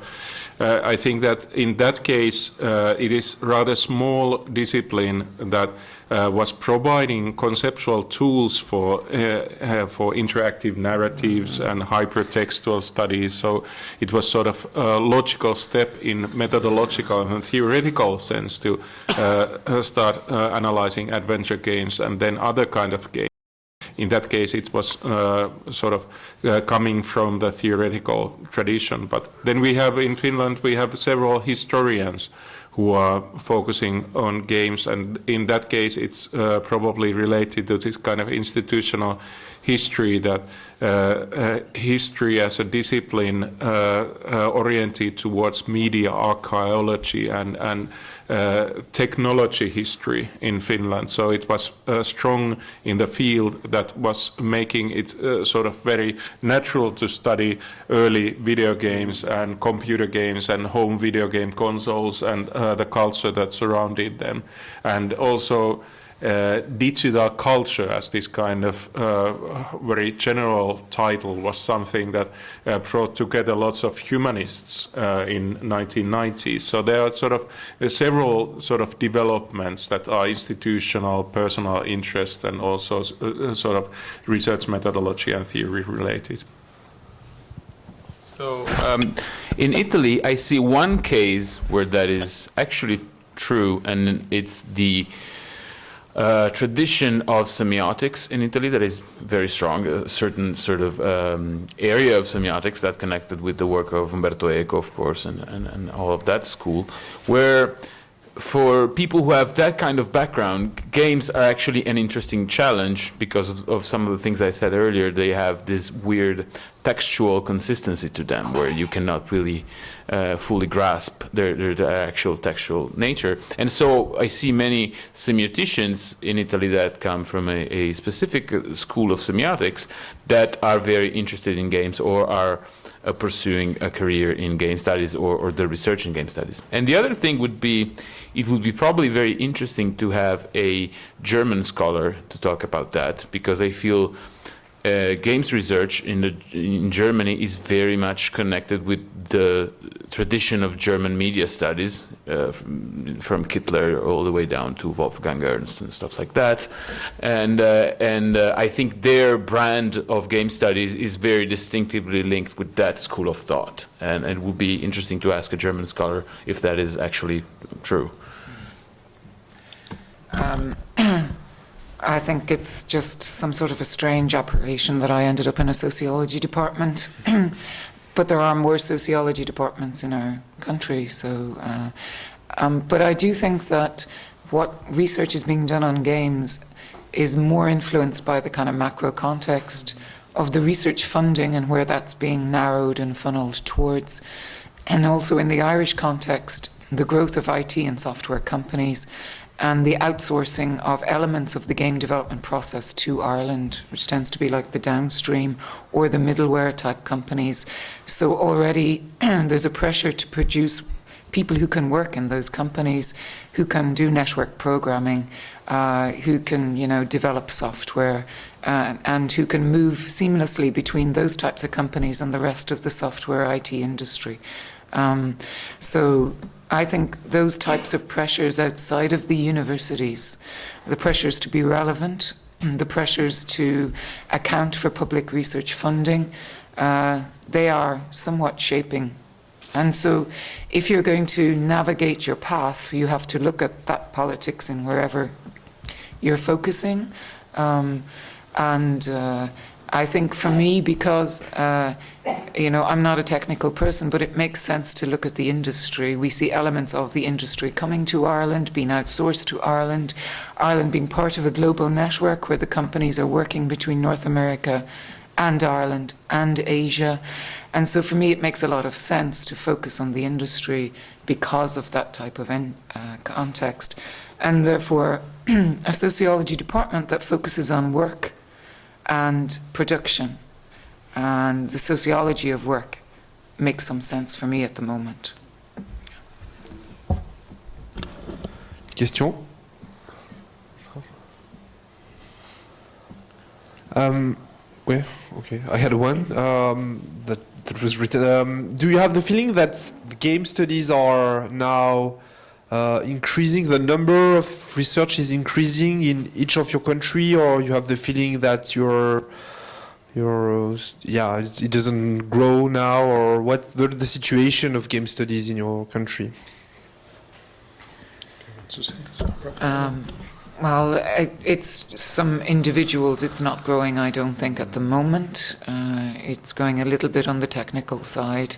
I think that in that case, it is rather small discipline that was providing conceptual tools for interactive narratives and hypertextual studies. So it was sort of a logical step in methodological and theoretical sense to start analyzing adventure games and then other kind of games. in that case it was sort of coming from the theoretical tradition. But then we have in Finland, we have several historians who are focusing on games, and in that case it's probably related to this kind of institutional history, that history as a discipline oriented towards media archaeology and technology history in Finland. So it was strong in the field that was making it sort of very natural to study early video games and computer games and home video game consoles and the culture that surrounded them. And also digital culture as this kind of very general title was something that brought together lots of humanists in 1990s. So there are sort of several sort of developments that are institutional, personal interest, and also sort of research methodology and theory related. So in Italy, I see one case where that is actually true, and it's the tradition of semiotics in Italy that is very strong, a certain sort of area of semiotics that connected with the work of Umberto Eco, of course, and all of that school, where for people who have that kind of background, games are actually an interesting challenge because of some of the things I said earlier. They have this weird textual consistency to them where you cannot really fully grasp their actual textual nature. And so I see many semioticians in Italy that come from a specific school of semiotics that are very interested in games or are pursuing a career in game studies or the research in game studies. And the other thing would be, it would be probably very interesting to have a German scholar to talk about that, because I feel games research in Germany is very much connected with the tradition of German media studies, from Kittler all the way down to Wolfgang Ernst and stuff like that. And I think their brand of game studies is very distinctively linked with that school of thought. And it would be interesting to ask a German scholar if that is actually true. I think it's just some sort of a strange operation that I ended up in a sociology department. But there are more sociology departments in our country. So, but I do think that what research is being done on games is more influenced by the kind of macro context of the research funding and where that's being narrowed and funneled towards. And also in the Irish context, the growth of IT and software companies and the outsourcing of elements of the game development process to Ireland, which tends to be like the downstream or the middleware type companies. So already there's a pressure to produce people who can work in those companies, who can do network programming, who can, develop software, and who can move seamlessly between those types of companies and the rest of the software IT industry. So I think those types of pressures outside of the universities, the pressures to be relevant, the pressures to account for public research funding, they are somewhat shaping. And so if you're going to navigate your path, you have to look at that politics in wherever you're focusing. I think for me, because, I'm not a technical person, but it makes sense to look at the industry. We see elements of the industry coming to Ireland, being outsourced to Ireland, Ireland being part of a global network where the companies are working between North America and Ireland and Asia. And so for me, it makes a lot of sense to focus on the industry because of that type of context. And therefore, a sociology department that focuses on work and production and the sociology of work makes some sense for me at the moment. Question? Okay. I had one that was written. Do you have the feeling that the game studies are now increasing, the number of research is increasing in each of your country, or you have the feeling that it doesn't grow now, or what the situation of game studies in your country? Well, it's some individuals. It's not growing, I don't think, at the moment. It's growing a little bit on the technical side,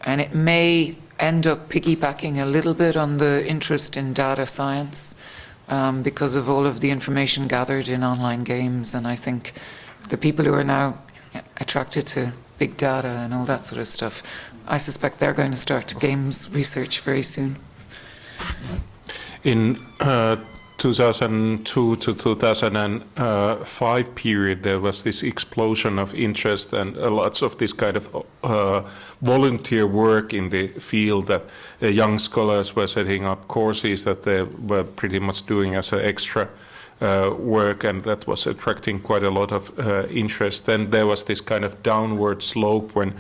and it may end up piggybacking a little bit on the interest in data science because of all of the information gathered in online games. And I think the people who are now attracted to big data and all that sort of stuff, I suspect they're going to start games research very soon. In 2002 to 2005 period, there was this explosion of interest and lots of this kind of volunteer work in the field that young scholars were setting up courses that they were pretty much doing as an extra work, and that was attracting quite a lot of interest. Then there was this kind of downward slope when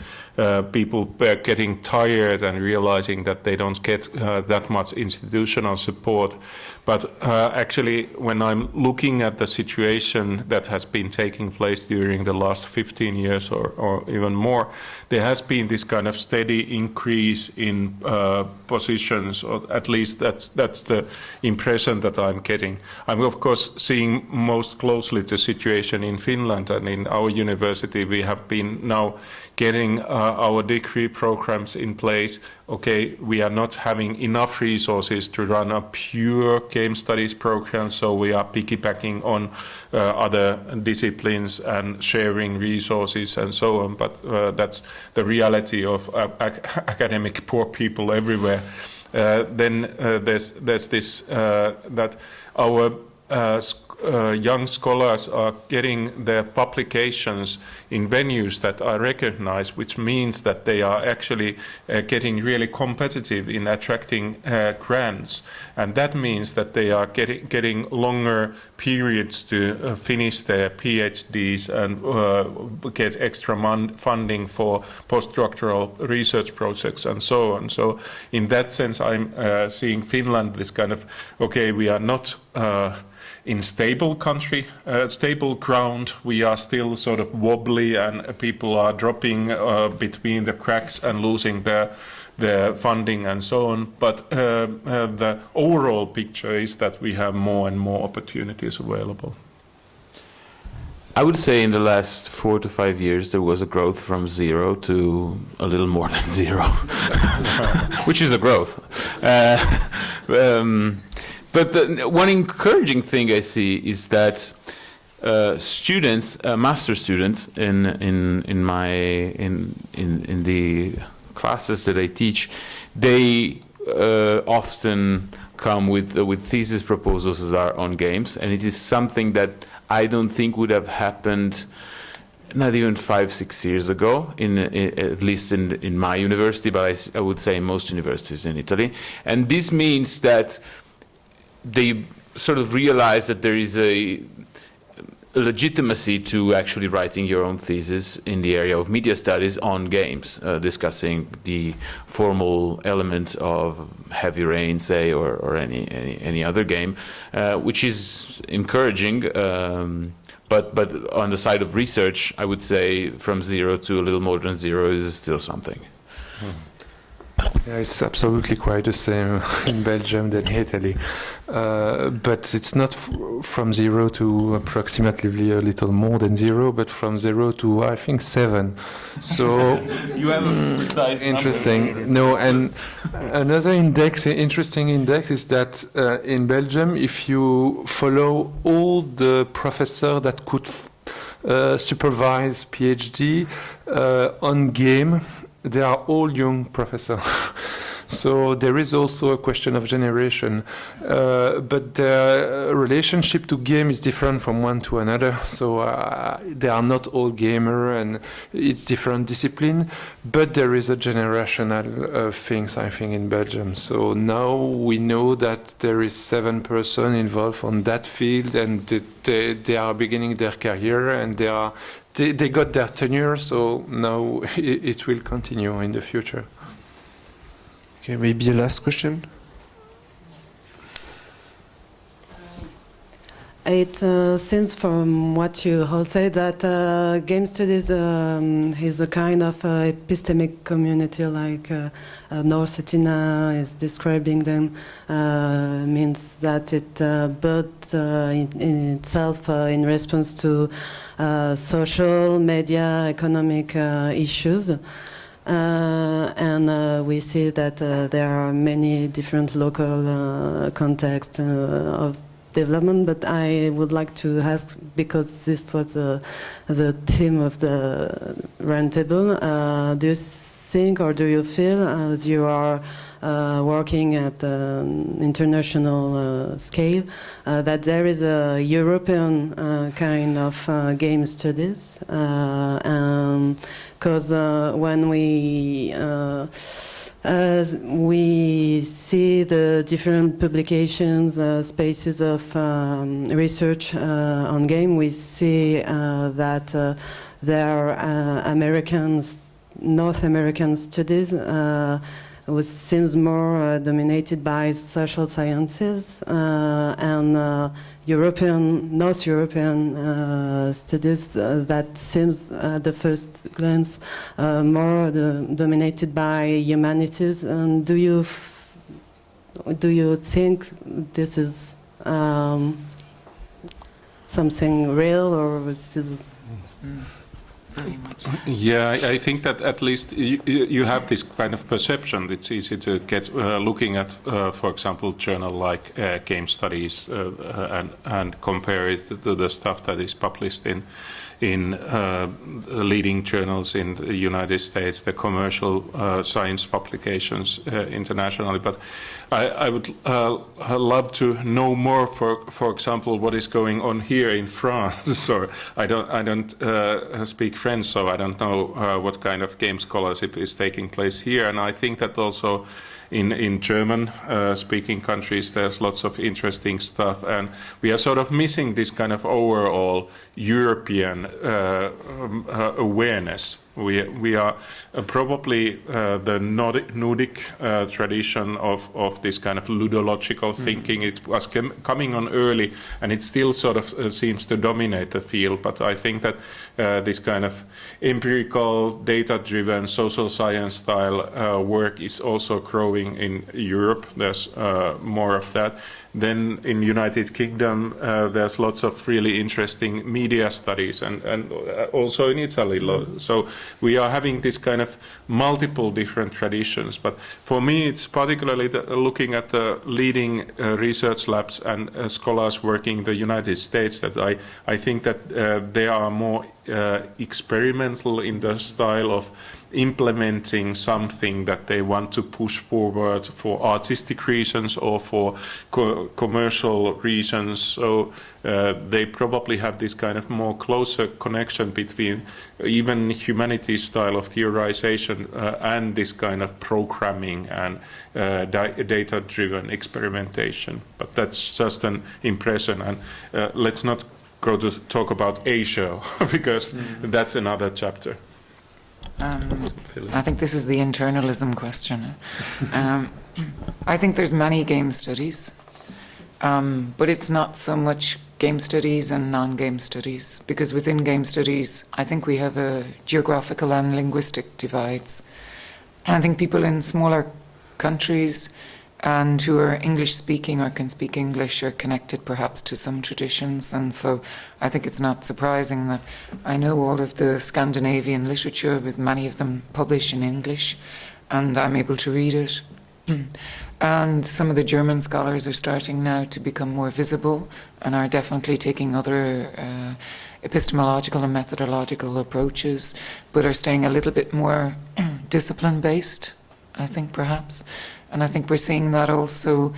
people were getting tired and realizing that they don't get that much institutional support. But actually, when I'm looking at the situation that has been taking place during the last 15 years or even more, there has been this kind of steady increase in positions, or at least that's the impression that I'm getting. I'm of course seeing most closely the situation in Finland, and in our university we have been now getting our degree programs in place. Okay, we are not having enough resources to run a pure game studies program, so we are piggybacking on other disciplines and sharing resources and so on. But that's the reality of academic poor people everywhere. Then there's this that our young scholars are getting their publications in venues that are recognized, which means that they are actually getting really competitive in attracting grants. And that means that they are getting longer periods to finish their PhDs and get extra funding for postdoctoral research projects and so on. So in that sense, I'm seeing Finland this kind of, okay, we are not in stable ground. We are still sort of wobbly, and people are dropping between the cracks and losing their funding and so on. But the overall picture is that we have more and more opportunities available. I would say in the last 4 to 5 years there was a growth from 0 to a little more than 0, which is a growth. But one encouraging thing I see is that students, master students, in the classes that I teach, they often come with thesis proposals that are on games, and it is something that I don't think would have happened not even 5-6 years ago, at least in my university, but I would say in most universities in Italy. And this means that they sort of realize that there is a legitimacy to actually writing your own thesis in the area of media studies on games, discussing the formal elements of Heavy Rain, say, or any other game, which is encouraging. But on the side of research, I would say from 0 to a little more than 0 is still something. Yeah, it's absolutely quite the same in Belgium than Italy, but it's not from 0 to approximately a little more than 0, but from 0 to I think 7. So you have a precise interesting. Number. No, and another interesting index is that in Belgium, if you follow all the professors that could supervise PhD on game, they are all young professors. So there is also a question of generation, but the relationship to game is different from one to another. So they are not all gamer, and it's different discipline. But there is a generational things, I think, in Belgium. So now we know that there is 7 persons involved on that field, and they are beginning their career, and they got their tenure. So now it will continue in the future. Okay, maybe a last question. It seems from what you all say that game studies is a kind of epistemic community, like Norcetina is describing them, means that it birthed in itself in response to social, media, economic issues. And we see that there are many different local contexts of development, but I would like to ask, because this was the theme of the roundtable, do you think or do you feel, as you are working at international scale, that there is a European kind of game studies? Because when we see the different publications, spaces of research on game, we see that there are North American studies, which seems more dominated by social sciences, and North European studies that seems at the first glance more dominated by humanities. And do you think this is something real, or is this? Yeah, I think that at least you have this kind of perception. It's easy to get looking at, for example, journal like Game Studies and compare it to the stuff that is published in leading journals in the United States, the commercial science publications internationally. But I would love to know more, for example, what is going on here in France. Or I don't speak French, so I don't know what kind of game scholarship is taking place here. And I think that also in German speaking countries there's lots of interesting stuff, and we are sort of missing this kind of overall European awareness. We are probably the Nordic tradition of this kind of ludological thinking. It was coming on early, and it still sort of seems to dominate the field. But I think that this kind of empirical, data-driven, social science style work is also growing in Europe. There's more of that. Then in United Kingdom, there's lots of really interesting media studies, and also in Italy. So we are having this kind of multiple different traditions. But for me, it's particularly looking at the leading research labs and scholars working in the United States that I think that they are more experimental in the style of implementing something that they want to push forward for artistic reasons or for commercial reasons. So they probably have this kind of more closer connection between even humanities style of theorization and this kind of programming and data-driven experimentation. But that's just an impression, and let's not go to talk about Asia because that's another chapter. I think this is the internalism question. I think there's many game studies, but it's not so much game studies and non-game studies, because within game studies, I think we have a geographical and linguistic divides. I think people in smaller countries and who are English speaking or can speak English are connected perhaps to some traditions, and so I think it's not surprising that I know all of the Scandinavian literature, with many of them published in English, and I'm able to read it. And some of the German scholars are starting now to become more visible and are definitely taking other epistemological and methodological approaches, but are staying a little bit more discipline-based, I think, perhaps. And I think we're seeing that also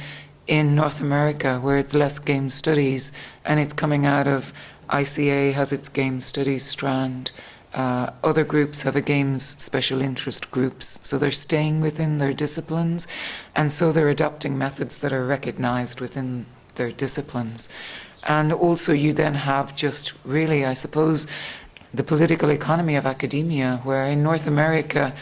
in North America, where it's less game studies, and it's coming out of ICA has its game studies strand. Other groups have a games special interest groups, so they're staying within their disciplines, and so they're adopting methods that are recognized within their disciplines. And also you then have just really, I suppose, the political economy of academia, where in North America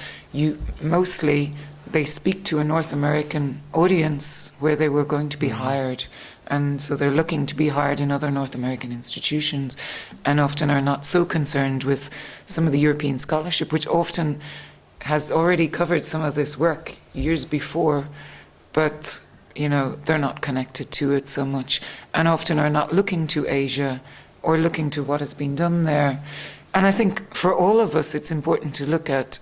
they speak to a North American audience where they were going to be hired, And so they're looking to be hired in other North American institutions and often are not so concerned with some of the European scholarship, which often has already covered some of this work years before, but they're not connected to it so much and often are not looking to Asia or looking to what has been done there. And I think for all of us, it's important to look at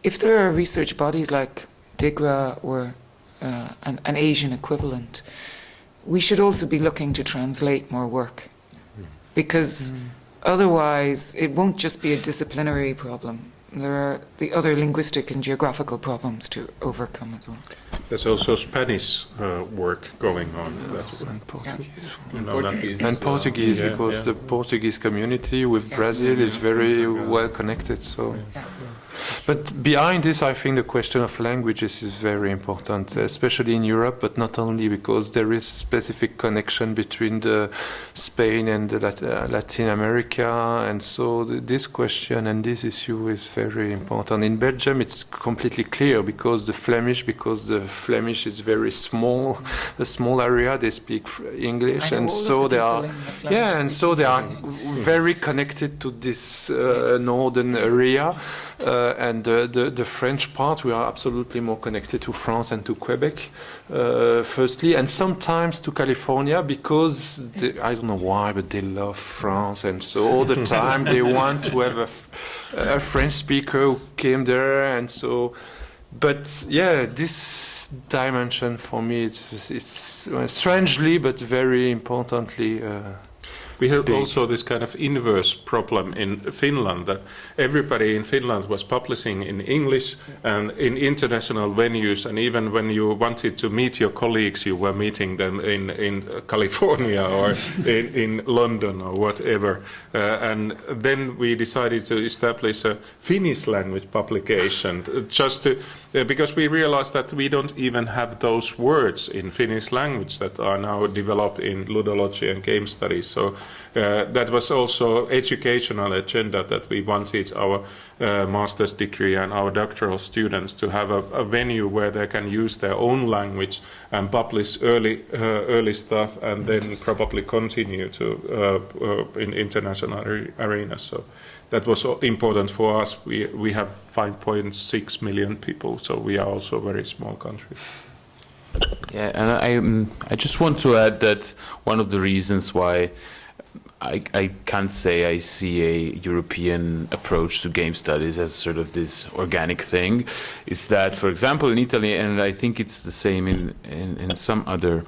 if there are research bodies like DIGRA or an Asian equivalent, we should also be looking to translate more work, because otherwise it won't just be a disciplinary problem. There are the other linguistic and geographical problems to overcome as well. There's also Spanish work going on. Yes, and Portuguese. Portuguese. And Portuguese, because the Portuguese community with Brazil is very well connected. So. But behind this, I think the question of languages is very important, especially in Europe, but not only, because there is specific connection between Spain and Latin America, and so this question and this issue is very important. In Belgium, it's completely clear because the Flemish is very small, a small area. They speak English, and so they are, and so they are very connected to this northern area. And the French part, we are absolutely more connected to France and to Quebec, firstly, and sometimes to California, because I don't know why, but they love France, and so all the time they want to have a French speaker who came there, and so. But yeah, this dimension for me is strangely but very importantly. We had also this kind of inverse problem in Finland, that everybody in Finland was publishing in English and in international venues, and even when you wanted to meet your colleagues, you were meeting them in California or in London or whatever. And then we decided to establish a Finnish language publication, just to because we realized that we don't even have those words in Finnish language that are now developed in ludology and game studies. So that was also educational agenda, that we wanted our master's degree and our doctoral students to have a venue where they can use their own language and publish early stuff, and then probably continue to in international arenas. So that was important for us. We have 5.6 million people, so we are also a very small country. Yeah, and I just want to add that one of the reasons why I can't say I see a European approach to game studies as sort of this organic thing is that, for example, in Italy, and I think it's the same in some other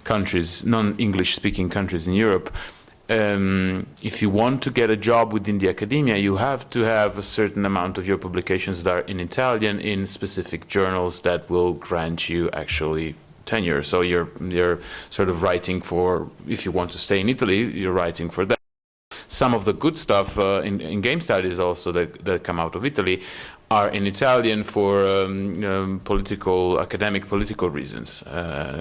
countries, non-English speaking countries in Europe, if you want to get a job within the academia, you have to have a certain amount of your publications that are in Italian in specific journals that will grant you actually tenure. So you're sort of writing for, if you want to stay in Italy, you're writing for that. Some of the good stuff in game studies also that come out of Italy are in Italian for academic political reasons.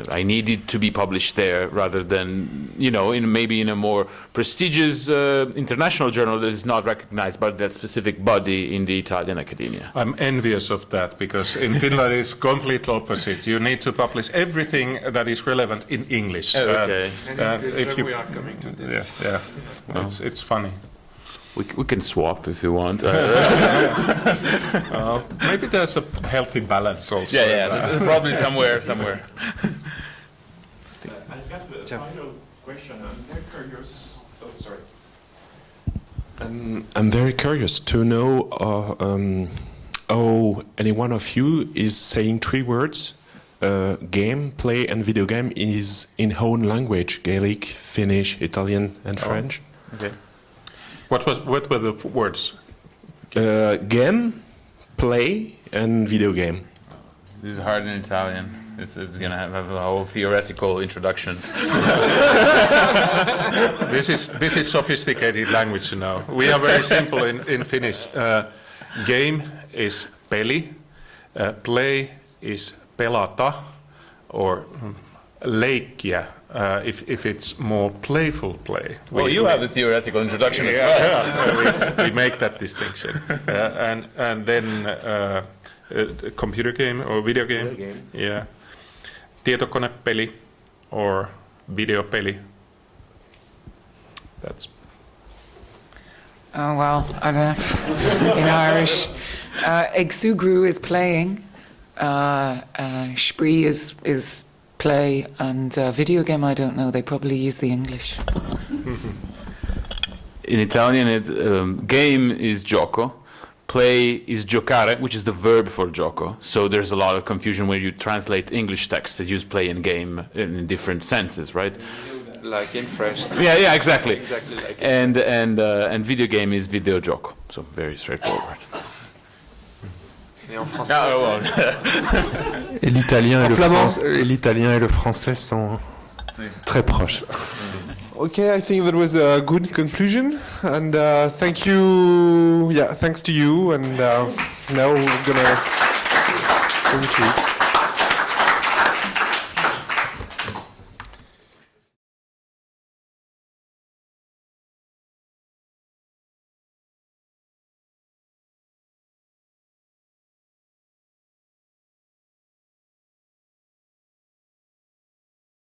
I needed to be published there rather than, maybe in a more prestigious international journal that is not recognized by that specific body in the Italian academia. I'm envious of that, because in Finland it's complete opposite. You need to publish everything that is relevant in English. Okay. If we are coming to this. Yeah. It's funny. We can swap if you want. Maybe there's a healthy balance also. Yeah, probably somewhere. I got a final question. I'm very curious. Oh, sorry. I'm very curious to know how any one of you is saying 3 words: game, play, and video game is in own language: Gaelic, Finnish, Italian, and French. Okay. What were the words? Game, play, and video game. This is hard in Italian. It's going to have a whole theoretical introduction. This is sophisticated language now. We are very simple in Finnish. Game is peli, play is pelata, or leikkiä. If it's more playful play. Well, you have the theoretical introduction as well. Yeah. we make that distinction. And then computer game or video game. Yeah. Tietokonepeli or videopeli. That's Oh, well, I don't know. In Irish. Exugru is playing. Spree is play. And video game, I don't know. They probably use the English. In Italian, game is gioco. Play is giocare, which is the verb for gioco. So there's a lot of confusion when you translate English text that use play and game in different senses, right? Like in French. Yeah, exactly. Exactly like And video game is videogioco. So very straightforward. Et en français. Et l'italien et le français sont très proches. Okay, I think that was a good conclusion, and thank you. Yeah, thanks to you. And now we're gonna retreat.